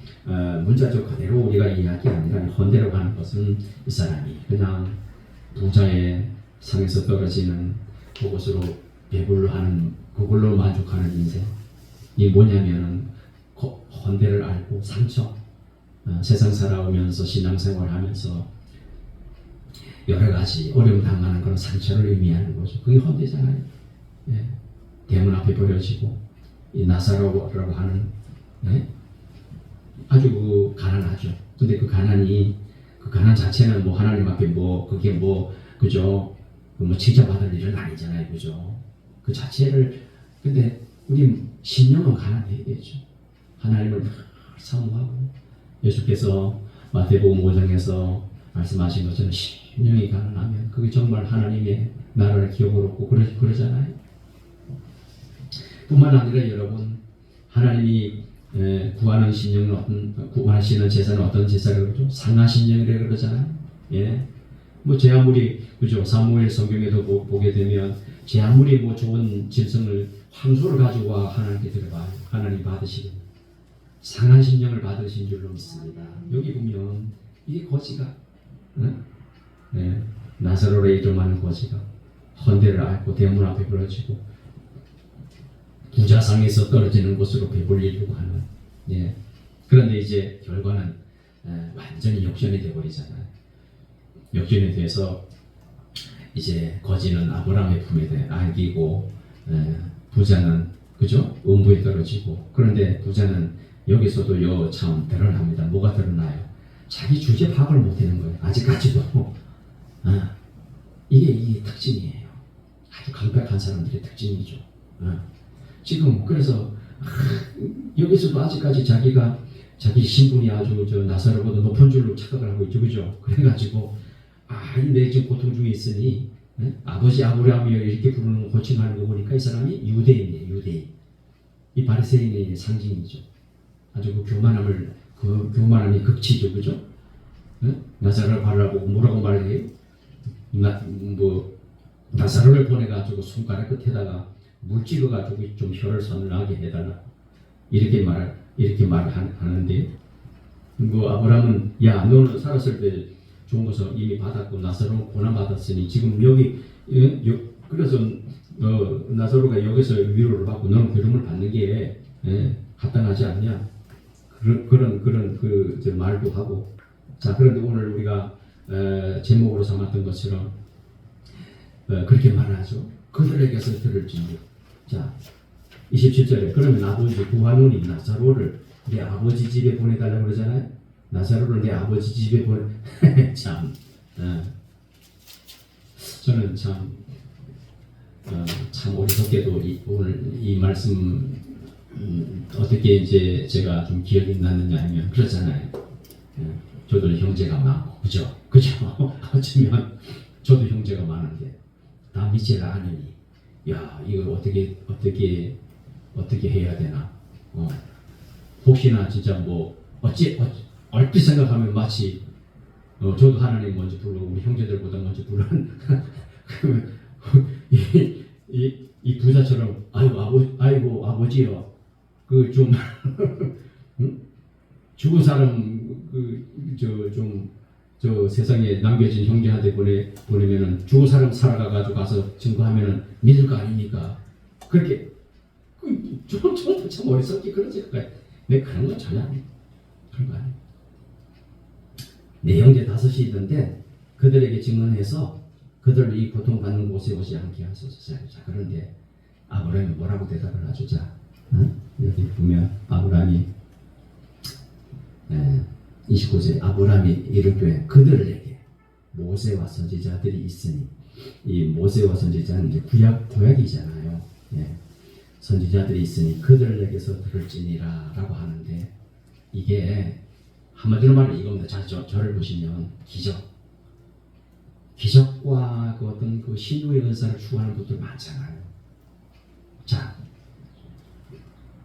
문자적 그대로 우리가 이해할 게 아니라 헌대라고 하는 것은 이 사람이 그냥 부자의 상에서 떨어지는 그것으로 배불러하는 그걸로 만족하는 인생. 이 뭐냐면은 헌대를 알고 상처 세상 살아오면서 신앙생활하면서 여러 가지 어려움 당하는 그런 상처를 의미하는 거죠. 그게 헌대잖아요. 대문 앞에 버려지고 이 나사로라고 하는 아주 가난하죠. 근데 그 가난 자체는 뭐 하나님 앞에 그게 그죠? 칭찬받을 일은 아니잖아요, 그죠? 그 자체를 근데 우리 신령은 가난해야 되죠. 하나님을 사모하고 예수께서 마태복음 5장에서 말씀하신 것처럼 신령이 가난하면 그게 정말 하나님의 나라를 기업으로 얻고 그러잖아요. 뿐만 아니라 여러분 하나님이 구하는 신령은 구하시는 제사는 어떤 제사를 그러죠? 상하신령이라고 그러잖아요. 제 아무리 그죠? 사무엘 성경에도 보게 되면 제 아무리 좋은 짐승을 황소를 가지고 와 하나님께 들어가요. 하나님 받으시는 상한 신령을 받으신 줄로 믿습니다. 여기 보면 이게 거지가 나사로의 이름하는 거지가 헌대를 앓고 대문 앞에 벌어지고 부자상에서 떨어지는 곳으로 배불리려고 하는 그런데 이제 결과는 완전히 역전이 되어버리잖아요. 역전이 돼서 이제 거지는 아브라함의 품에 안기고 부자는 그죠? 음부에 떨어지고 그런데 부자는 여기서도 참 드러납니다. 뭐가 드러나요? 자기 주제 파악을 못하는 거예요. 아직까지도 이게 이 특징이에요. 아주 강백한 사람들의 특징이죠. 지금 그래서 여기서도 아직까지 자기 신분이 아주 나사로보다 높은 줄로 착각을 하고 있죠, 그죠? 그래가지고 내 지금 고통 중에 있으니 예? 아버지 아브라함이여 이렇게 부르는 호칭하는 거 보니까 이 사람이 유대인이에요. 유대인. 이 바리새인의 상징이죠. 아주 그 교만함을 그 교만함이 극치죠, 그죠? 예? 나사로를 바라보고 뭐라고 말해요? 나사로를 보내가지고 손가락 끝에다가 물 찍어가지고 좀 혀를 서늘하게 해달라. 이렇게 말하는데, 아브라함은 야 너는 살았을 때 좋은 것을 이미 받았고 나사로 고난 받았으니 지금 여기 그래서 나사로가 여기서 위로를 받고 너는 괴로움을 받는 게 합당하지 않냐? 그런 말도 하고. 자, 그런데 오늘 우리가 제목으로 삼았던 것처럼 그렇게 말하죠. 그들에게서 들을지니. 자, 27절에 그러면 아버지 구하노니 나사로를 내 아버지 집에 보내달라고 그러잖아요. 나사로를 내 아버지 집에 참 저는 참 어리석게도 오늘 이 말씀 어떻게 이제 제가 좀 기억이 났느냐 하면 그렇잖아요. 저도 형제가 많고 그죠? 어쩌면 저도 형제가 많은데 다 믿질 않으니 야 이걸 어떻게 해야 되나? 혹시나 진짜 얼핏 생각하면 마치 저도 하나님 먼저 부르고 우리 형제들보다 먼저 부르는 그러면 이 부자처럼 아이고 아버지요 그 좀 죽은 사람 저 세상에 남겨진 형제한테 보내면은 죽은 사람 살아가가지고 가서 증거하면은 믿을 거 아닙니까? 그렇게 저도 참 어리석게 그런 생각까지. 내 그런 건 전혀 아니에요. 그런 거 아니에요. 내 형제 5이 있던데 그들에게 증언해서 그들을 이 고통받는 곳에 오지 않게 하소서. 자, 그런데 아브라함이 뭐라고 대답을 하죠? 자, 여기 보면 아브라함이 29절 아브라함이 이르되 그들에게 모세와 선지자들이 있으니 이 모세와 선지자는 이제 구약이잖아요. 예. 선지자들이 있으니 그들에게서 들을지니라 라고 하는데 이게 한마디로 말하면 이겁니다. 자, 저를 보시면 기적과 그 어떤 그 신유의 은사를 추구하는 분들 많잖아요. 자,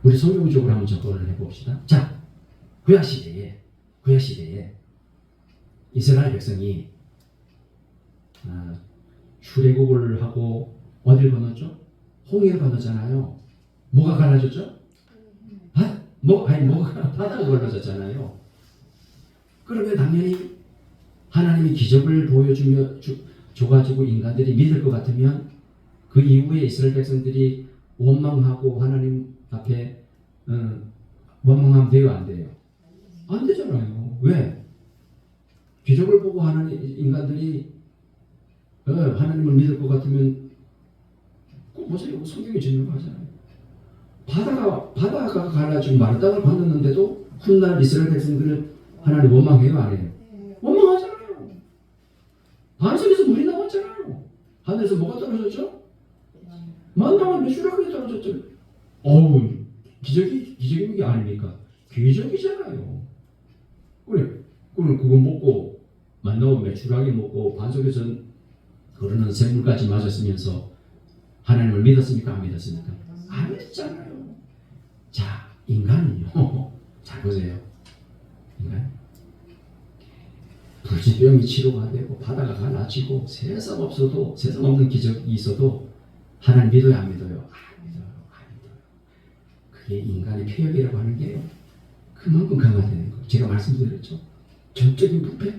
우리 성경적으로 한번 접근을 해봅시다. 자, 구약 시대에 이스라엘 백성이 출애굽을 하고 어딜 건넜죠? 홍해를 건넜잖아요. 뭐가 갈라졌죠? 바다가 갈라졌잖아요. 그러면 당연히 하나님이 기적을 줘가지고 인간들이 믿을 것 같으면 그 이후에 이스라엘 백성들이 원망하고 하나님 앞에 원망하면 돼요, 안 돼요? 안 되잖아요. 왜? 기적을 보고 인간들이 하나님을 믿을 것 같으면 보세요. 성경에 증명을 하잖아요. 바다가 갈라지고 마른 땅을 건넜는데도 훗날 이스라엘 백성들은 하나님 원망해요, 안 해요? 원망하잖아요. 반석에서 물이 나왔잖아요. 하늘에서 뭐가 떨어졌죠? 만나와 메추라기가 떨어졌죠. 기적인 게 아닙니까? 기적이잖아요. 그거 먹고 만나와 메추라기 먹고 반석에서 흐르는 샘물까지 맞았으면서 하나님을 믿었습니까? 안 믿었습니까? 안 믿었잖아요. 자, 인간은요. 잘 보세요. 인간 불치병이 치료가 되고 바다가 갈라지고 세상 없는 기적이 있어도 하나님 믿어요, 안 믿어요? 안 믿어요. 그게 인간의 표역이라고 하는 게 그만큼 강화되는 거예요. 제가 말씀드렸죠. 전적인 부패,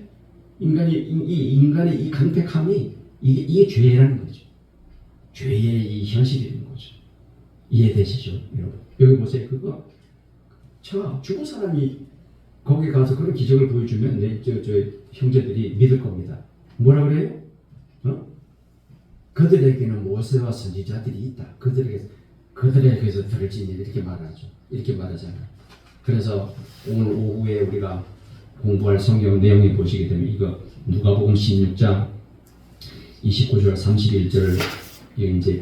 인간의 이 강팍함이 이게 죄라는 거죠. 죄의 이 현실이라는 거죠. 이해되시죠, 여러분? 여기 보세요. 죽은 사람이 거기 가서 그런 기적을 보여주면 저 형제들이 믿을 겁니다. 뭐라 그래요? 그들에게는 모세와 선지자들이 있다. 그들에게서 들을지니 이렇게 말하죠. 이렇게 말하잖아요. 그래서 오늘 오후에 우리가 공부할 성경 내용을 보시게 되면 이거 누가복음 16장 29절 31절 이제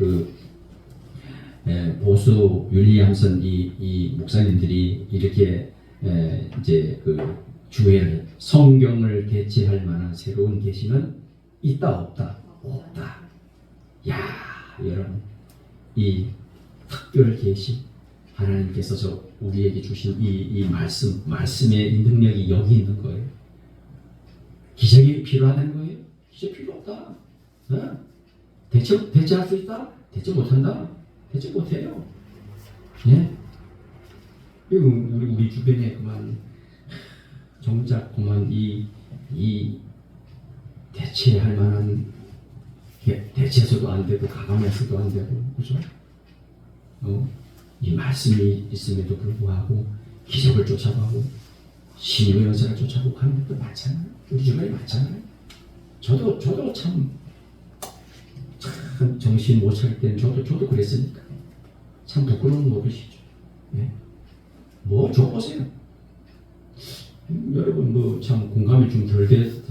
보수 윌리엄슨 이 목사님들이 이렇게 이제 성경을 대체할 만한 새로운 계시는 있다 없다? 없다. 야, 여러분, 이 특별 계시 하나님께서 우리에게 주신 이 말씀의 이 능력이 여기 있는 거예요. 기적이 필요하다는 거예요. 기적 필요 없다. 어? 대체할 수 있다? 대체 못한다? 대체 못해요. 예? 그리고 우리 주변에 그만 정작 그만 이 대체할 만한 대체해서도 안 되고 가감해서도 안 되고 그죠? 이 말씀이 있음에도 불구하고 기적을 쫓아가고 신의 연설을 쫓아가고 하는 것도 많잖아요. 우리 주변에 많잖아요. 저도 참 정신 못 차릴 때는 저도 그랬으니까 참 부끄러운 노릇이죠. 예? 뭐 줘보세요. 여러분 뭐 참 공감이 좀 덜 돼서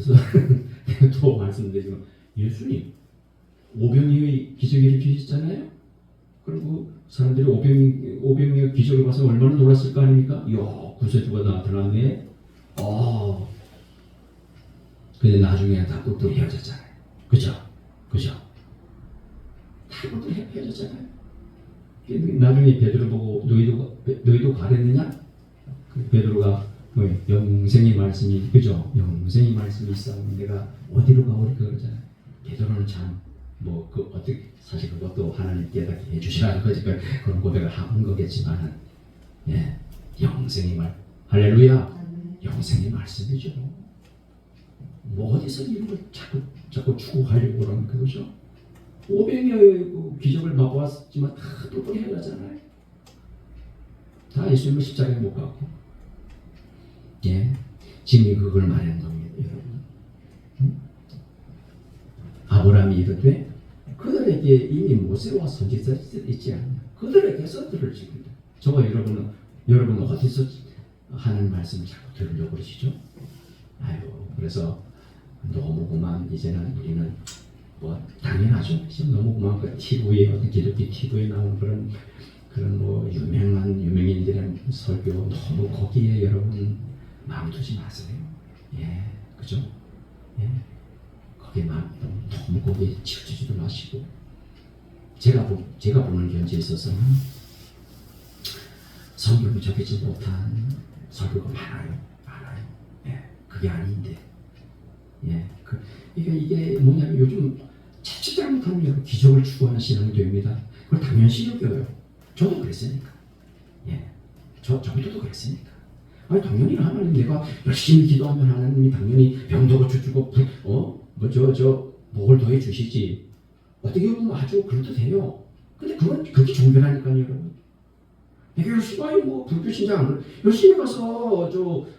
또 말씀드리지만 예수님 오병이의 기적을 일으키셨잖아요. 그리고 사람들이 오병이의 기적을 봐서 얼마나 놀랐을 거 아닙니까? 이야, 구세주가 나타났네. 근데 나중에 다 꿀꿀 헤어졌잖아요. 그죠? 다 꿀꿀 헤어졌잖아요. 나중에 베드로 보고 너희도 가랬느냐? 베드로가 영생의 말씀이 그죠? 영생의 말씀이 있어면 내가 어디로 가오리까 그러잖아요. 베드로는 참 어떻게 사실 그것도 하나님 깨닫게 해주시라는 거지 그런 고백을 한 거겠지만 예, 영생의 말 할렐루야 영생의 말씀이죠. 뭐 어디서 이런 걸 자꾸 추구하려고 그러는 그거죠. 500여의 기적을 맛보았지만 다 똘똘히 헤어졌잖아요. 다 예수님을 십자가에 못 박고 예, 지금이 그걸 말하는 겁니다, 여러분. 아브라함이 이르되 그들에게 이미 모세와 선지자들이 있지 않냐. 그들에게서 들을 지금다. 저와 여러분은 어디서 하는 말씀을 자꾸 들으려고 그러시죠? 그래서 너무 그만 이제는 우리는 당연하죠. 지금 너무 그만 그 TV에 어떤 기독교 TV에 나오는 그런 유명인들의 설교 너무 거기에 여러분 마음 두지 마세요. 예, 그죠? 예. 너무 거기에 치우치지도 마시고 제가 보는 견지에 있어서는 성경을 적지 못한 설교가 많아요. 예, 그게 아닌데 예, 이게 뭐냐면 요즘 자칫 잘못하면 기적을 추구하는 신앙이 됩니다. 그걸 당연시 여겨요. 저도 그랬으니까. 예, 저부터도 그랬으니까. 당연히 하나님 내가 열심히 기도하면 하나님이 당연히 병도 고쳐주고 목을 더해 주시지. 어떻게 보면 아주 그래도 돼요. 근데 그게 종교라니까요, 여러분. 내가 열심히 불교 신장 열심히 가서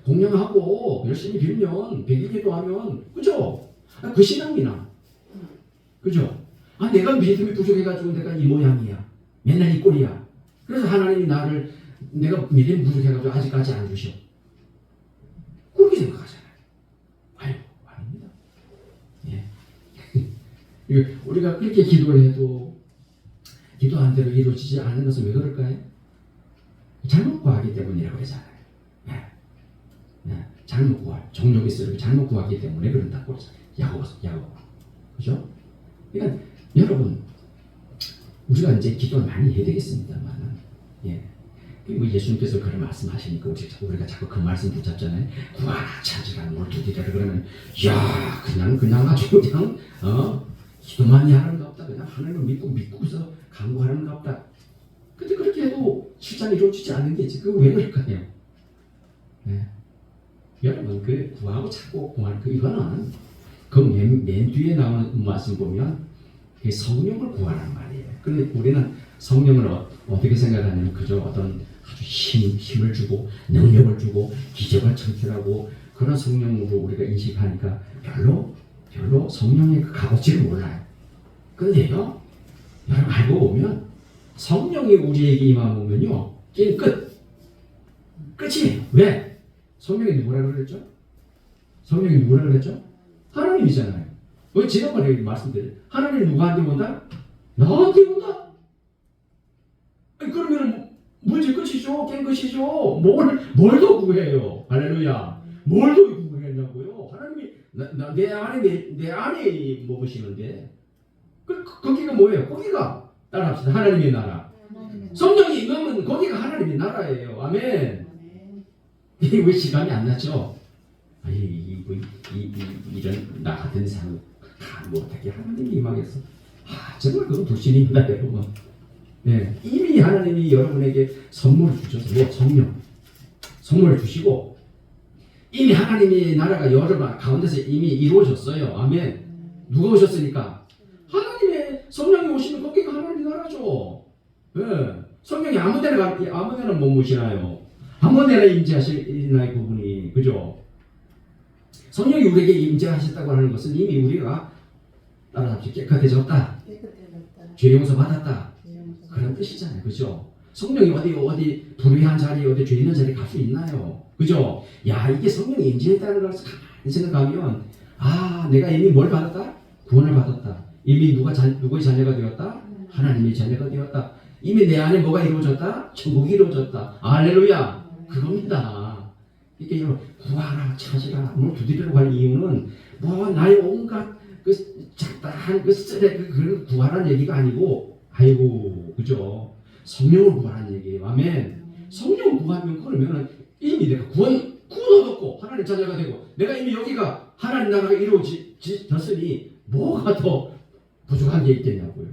공양하고 열심히 빌면 100일 기도하면 그죠? 그 신앙이나 그죠? 내가 믿음이 부족해가지고 내가 이 모양이야. 맨날 이 꼴이야. 그래서 하나님이 내가 믿음이 부족해가지고 아직까지 안 주셔. 그렇게 생각하잖아요. 아닙니다. 예. 우리가 그렇게 기도를 해도 기도한 대로 이루어지지 않는 것은 왜 그럴까요? 잘못 구하기 때문이라고 그러잖아요. 잘못 정욕이 있으려고 잘못 구하기 때문에 그런다고 그러잖아요. 야고보. 그죠? 그러니까 여러분 우리가 이제 기도를 많이 해야 되겠습니다만 그리고 예수님께서 그런 말씀하시니까 우리가 자꾸 그 말씀 붙잡잖아요. 구하라 찾으라 물두리라 그러면 그냥 아주 그냥 기도만이 하는가 없다. 그냥 하나님을 믿고서 간구하는가 없다. 근데 그렇게 해도 실상 이루어지지 않는 게 있지. 그거 왜 그럴까요? 여러분 구하고 찾고 구하는 이거는 맨 뒤에 나오는 말씀 보면 성령을 구하라는 말이에요. 그런데 우리는 성령을 어떻게 생각하냐면 그저 어떤 아주 힘을 주고 능력을 주고 기적을 창출하고 그런 성령으로 우리가 인식하니까 별로 성령의 그 값어치를 몰라요. 그런데요, 여러분 알고 보면 성령이 우리에게 임하면요, 게임 끝이에요. 왜? 성령이 누구라고 그랬죠? 하나님이잖아요. 왜 지난번에 말씀드려요? 하나님이 누구한테 온다? 나한테 온다? 그러면 문제 끝이죠. 게임 끝이죠. 뭘 더 구해요? 할렐루야. 뭘 더 구해냐고요? 하나님이 내 안에 먹으시는데 거기가 뭐예요? 거기가 따라합시다. 하나님의 나라. 성령이 임하면 거기가 하나님의 나라예요. 아멘. 이게 왜 실감이 안 나죠? 이런 나 같은 사람 뭐 어떻게 하나님이 임하겠어? 정말 그건 불신입니다, 여러분. 네, 이미 하나님이 여러분에게 선물을 주셔서 성령을 주시고 이미 하나님의 나라가 여러분 가운데서 이미 이루어졌어요. 아멘. 누가 오셨으니까? 하나님의 성령이 오시면 거기가 하나님의 나라죠. 네. 성령이 아무데나 못 모시나요? 아무데나 임재하시나요, 그분이? 그죠? 성령이 우리에게 임재하셨다고 하는 것은 이미 우리가 따라잡시 깨끗해졌다. 죄 용서 받았다. 그런 뜻이잖아요. 그죠? 성령이 어디 불의한 자리, 어디 죄 있는 자리에 갈 수 있나요? 그죠? 야, 이게 성령이 임재했다는 것을 가만히 생각하면 내가 이미 뭘 받았다? 구원을 받았다. 이미 누구의 자녀가 되었다? 하나님의 자녀가 되었다. 이미 내 안에 뭐가 이루어졌다? 천국이 이루어졌다. 할렐루야. 그겁니다. 이게 구하라, 찾으라, 두드리려고 할 이유는 나의 온갖 잡다한 그런 구하라는 얘기가 아니고, 그죠? 성령을 구하라는 얘기예요. 아멘. 성령을 구하면 그러면 이미 내가 구원 얻었고 하나님 자녀가 되고 내가 이미 여기가 하나님 나라가 이루어졌으니 뭐가 더 부족한 게 있겠냐고요.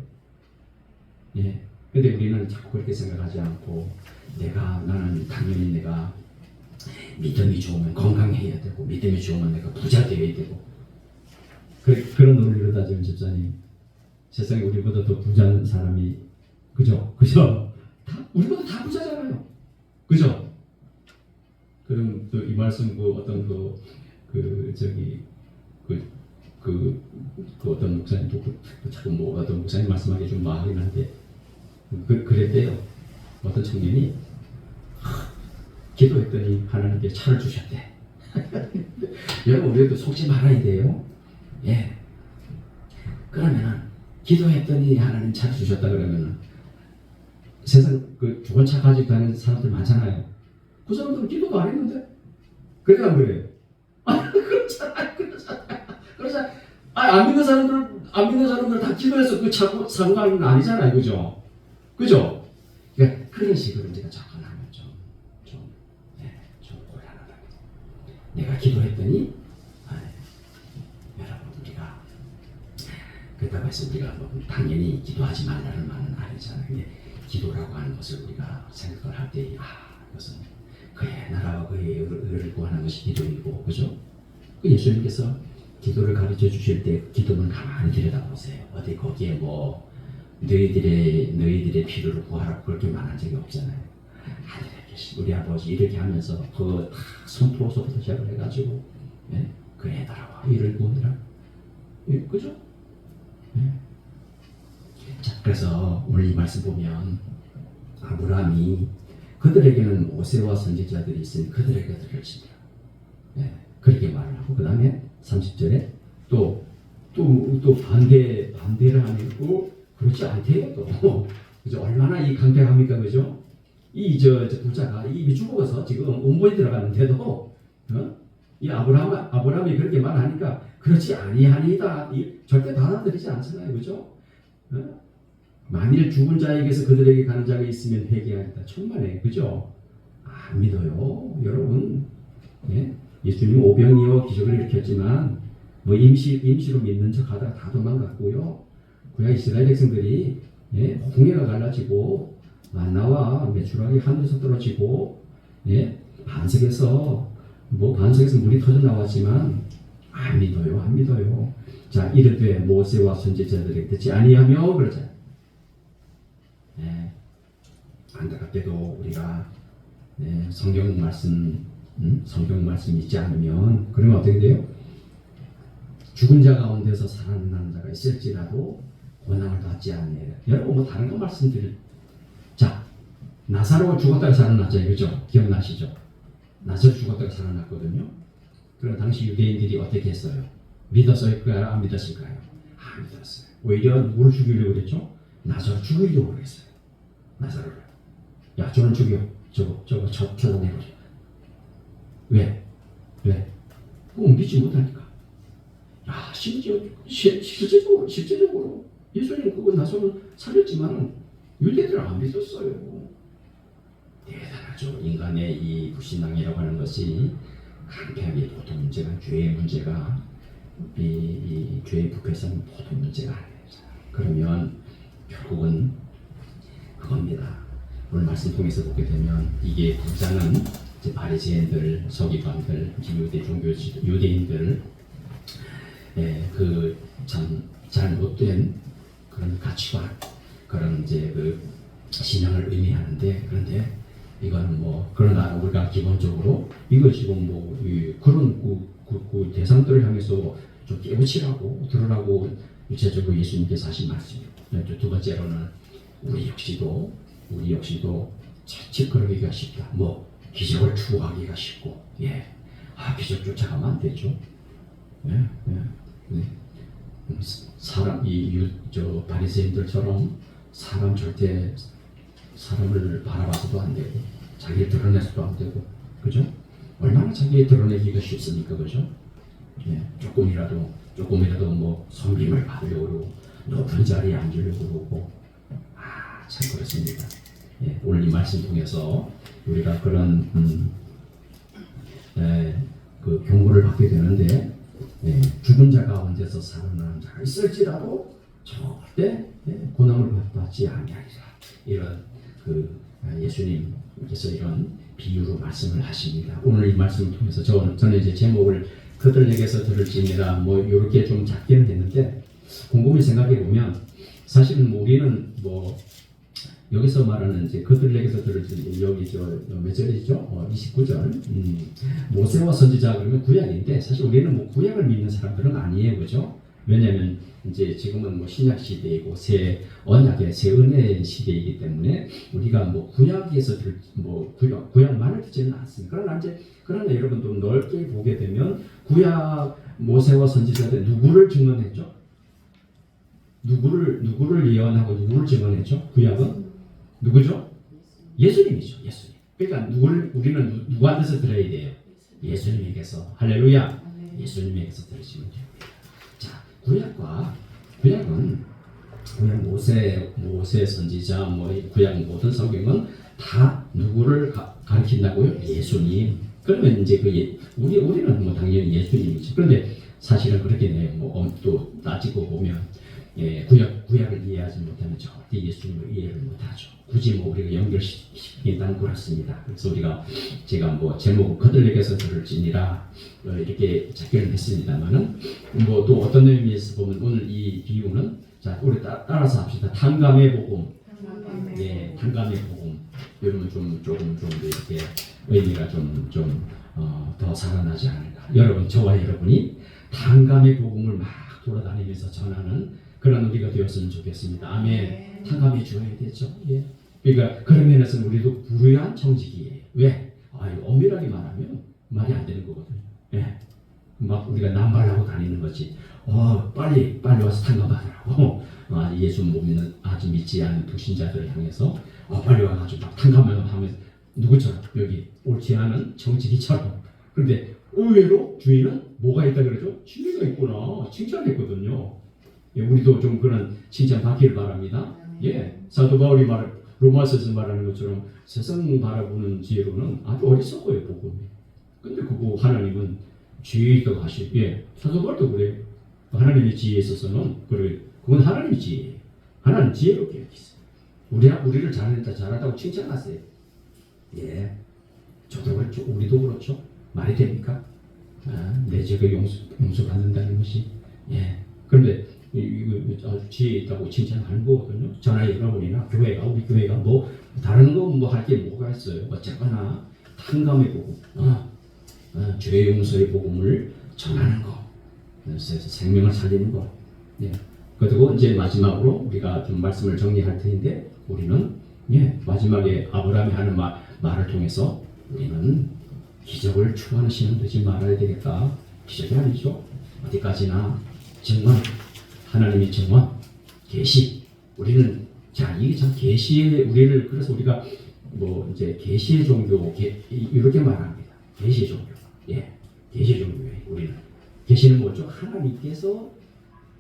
예. 근데 우리는 자꾸 그렇게 생각하지 않고 나는 당연히 내가 믿음이 좋으면 건강해야 되고 믿음이 좋으면 내가 부자 되어야 되고 그런 논리로 따지면 집사님 세상에 우리보다 더 부자인 사람이 그죠? 우리보다 다 부자잖아요. 그죠? 그럼 또 이 말씀 어떤 어떤 목사님 자꾸 어떤 목사님 말씀하기 좀 마하긴 한데 그랬대요. 어떤 청년이 기도했더니 하나님께 차를 주셨대. 여러분 우리도 속지 말아야 돼요. 예. 그러면은 기도했더니 하나님 차를 주셨다 그러면은 세상 좋은 차 가지고 다니는 사람들 많잖아요. 그 사람들은 기도도 안 했는데 그래야 안 그래요? 그렇잖아요. 안 믿는 사람들 다 기도해서 그 차 사는 건 아니잖아요. 그죠? 그러니까 그런 식으로 우리가 접근하면 좀 곤란하다. 내가 기도했더니 여러분 우리가 그렇다고 해서 우리가 당연히 기도하지 말라는 말은 아니잖아요. 근데 기도라고 하는 것을 우리가 생각을 할 때 이것은 그의 나라와 그의 의를 구하는 것이 기도이고 그죠? 예수님께서 기도를 가르쳐 주실 때 기도는 가만히 들여다보세요. 어디 거기에 너희들의 필요를 구하라고 그렇게 말한 적이 없잖아요. 하늘에 계신 우리 아버지 이렇게 하면서 선포서부터 시작을 해가지고 그의 나라와 의를 구하라. 그죠? 자, 그래서 오늘 이 말씀 보면 아브라함이 그들에게는 모세와 선지자들이 있으니 그들에게 들을지니라. 그렇게 말을 하고 그 다음에 30절에 또 반대를 하고 그렇지 않대요. 또 그죠? 얼마나 이 강력합니까, 그죠? 이 부자가 이미 죽어서 지금 온보에 들어갔는데도 이 아브라함이 그렇게 말하니까 그렇지 아니하니이다. 절대 받아들이지 않잖아요, 그죠? 만일 죽은 자에게서 그들에게 가는 자가 있으면 회개하리다. 천만에, 그죠? 안 믿어요, 여러분. 예수님 오병이어 기적을 일으켰지만 임시로 믿는 척하다가 다 도망갔고요. 구약 이스라엘 백성들이 홍해가 갈라지고 만나와 메추라기 하늘에서 떨어지고 반석에서 물이 터져 나왔지만 안 믿어요. 자, 이르되 모세와 선지자들에게 듣지 아니하며 그러잖아요. 안타깝게도 우리가 성경 말씀 믿지 않으면 그러면 어떻게 돼요? 죽은 자 가운데서 살아난 자가 있을지라도 고난을 받지 않네요. 여러분 다른 거 말씀드릴. 자, 나사로가 죽었다가 살아났잖아요, 그죠? 기억나시죠? 나사로 죽었다가 살아났거든요. 그럼 당시 유대인들이 어떻게 했어요? 믿었을까요? 안 믿었을까요? 안 믿었어요. 오히려 누구를 죽이려고 그랬죠? 나사로 죽이려고 그랬어요. 나사로를. 야, 저는 죽여. 저거 쳐다내버려. 왜? 그거 믿지 못하니까. 야, 심지어 실제적으로 예수님 그거 나서는 살렸지만 유대들은 안 믿었어요. 대단하죠. 인간의 이 불신앙이라고 하는 것이 강력하게 보통 문제가, 죄의 문제가 이 죄의 부패성은 보통 문제가 아니에요. 그러면 결국은 그겁니다. 오늘 말씀 통해서 보게 되면 이게 부자는 이제 바리새인들, 서기관들, 유대 종교 유대인들 그 참 잘못된 그런 가치관, 그런 이제 그 신앙을 의미하는데, 그런데 이거는 뭐 그러나 우리가 기본적으로 이거 지금 뭐 그런 그 대상들을 향해서 좀 깨우치라고 들으라고 유체적으로 예수님께서 하신 말씀이고, 두 번째로는 우리 역시도 자칫 그러기가 쉽다. 뭐 기적을 추구하기가 쉽고, 기적 쫓아가면 안 되죠. 사람 저 바리새인들처럼 절대 사람을 바라봐서도 안 되고 자기를 드러내서도 안 되고, 그죠? 얼마나 자기를 드러내기가 쉽습니까, 그죠? 조금이라도 뭐 섬김을 받으려고 그러고 높은 자리에 앉으려고 그러고, 참 그렇습니다. 오늘 이 말씀 통해서 우리가 그런 그 경고를 받게 되는데, 죽은 자 가운데서 살아나는 자가 있을지라도 절대 고난을 받지 아니하리라. 이런 그 예수님께서 이런 비유로 말씀을 하십니다. 오늘 이 말씀을 통해서 저는 이제 제목을 그들에게서 들을지니라 뭐 이렇게 좀 작게는 했는데, 곰곰이 생각해 보면 사실은 우리는 뭐 여기서 말하는 이제 그들에게서 들을지, 여기 몇 절이죠? 29절. 모세와 선지자 그러면 구약인데, 사실 우리는 뭐 구약을 믿는 사람들은 아니에요, 그죠? 왜냐하면 이제 지금은 뭐 신약 시대이고 새 언약의 새 은혜 시대이기 때문에 우리가 뭐 구약에서 구약만을 듣지는 않습니다. 그러나 여러분도 넓게 보게 되면 구약 모세와 선지자들 누구를 증언했죠? 누구를 예언하고 누구를 증언했죠? 구약은 누구죠? 예수님이죠. 예수님. 그러니까 우리는 누구한테서 들어야 돼요? 예수님에게서. 할렐루야. 예수님에게서 들으시면 돼요. 자, 구약은 모세 선지자, 구약 모든 성경은 다 누구를 가리킨다고요? 예수님. 그러면 이제 우리는 뭐 당연히 예수님이지. 그런데 사실은 그렇게 또 따지고 보면, 구약을 이해하지 못하면 절대 예수님을 이해를 못하죠. 굳이 우리가 연결시킨다면 그렇습니다. 그래서 제가 뭐 제목 그들에게서 들을지니라 이렇게 작게는 했습니다만은, 뭐 또 어떤 의미에서 보면 오늘 이 비유는, 자 우리 따라서 합시다. 탕감의 복음. 탕감의 복음. 여러분 조금 더 이렇게 의미가 더 살아나지 않을까. 여러분, 저와 여러분이 탕감의 복음을 막 돌아다니면서 전하는 그런 우리가 되었으면 좋겠습니다. 아멘. 탕감해 줘야 되죠. 그러니까 그런 면에서는 우리도 불우한 청지기예요. 왜? 엄밀하게 말하면 말이 안 되는 거거든요. 막 우리가 남발하고 다니는 거지. 빨리 와서 탕감받으라고. 예수 못 믿는, 아직 믿지 않는 불신자들을 향해서 빨리 와가지고 막 탕감을 하면서, 누구처럼? 여기 옳지 않은 청지기처럼. 그런데 의외로 주인은 뭐가 있다 그러죠? 진리가 있구나. 칭찬했거든요. 우리도 좀 그런 칭찬 받기를 바랍니다. 사도 바울이 로마서에서 말하는 것처럼 세상 바라보는 지혜로는 아주 어리석어요, 복음이. 근데 그거 하나님은 지혜 있다고 하시고, 사도 바울도 그래요. 하나님의 지혜에 있어서는 그건 하나님의 지혜예요. 하나님 지혜롭게 여기있어요. 우리를 잘한다고 칭찬하세요. 저도 그렇죠. 우리도 그렇죠. 말이 됩니까? 내 죄가 용서받는다는 것이. 그런데 이거 지혜 있다고 칭찬하는 거거든요. 저나 여러분이나 우리 교회가 뭐 다른 거 뭐 할 게 뭐가 있어요. 어쨌거나 탕감의 복음, 죄 용서의 복음을 전하는 거, 그래서 생명을 살리는 거. 그리고 이제 마지막으로 우리가 좀 말씀을 정리할 텐데, 우리는 마지막에 아브라함이 하는 말을 통해서 우리는 기적을 추구하는 신앙 되지 말아야 되겠다. 기적이 아니죠. 어디까지나 증언, 하나님의 증언, 계시. 우리는 이게 참 계시의 우리를, 그래서 우리가 뭐 이제 계시의 종교 이렇게 말합니다. 계시의 종교. 계시의 종교예요. 우리는 계시는 뭐죠? 하나님께서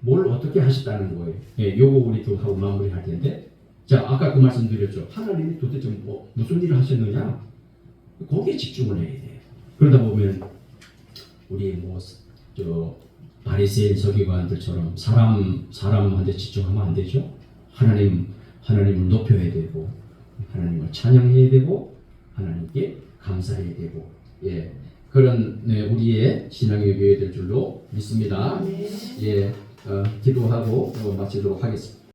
뭘 어떻게 하셨다는 거예요. 예, 요거 우리 또 하고 마무리할 텐데, 자 아까 그 말씀드렸죠. 하나님이 도대체 무슨 일을 하셨느냐? 거기에 집중을 해야 돼요. 그러다 보면 우리 저 바리새인 서기관들처럼 사람한테 집중하면 안 되죠. 하나님을 높여야 되고 하나님을 찬양해야 되고 하나님께 감사해야 되고 예 그런 우리의 신앙이 되어야 될 줄로 믿습니다. 예 기도하고 마치도록 하겠습니다.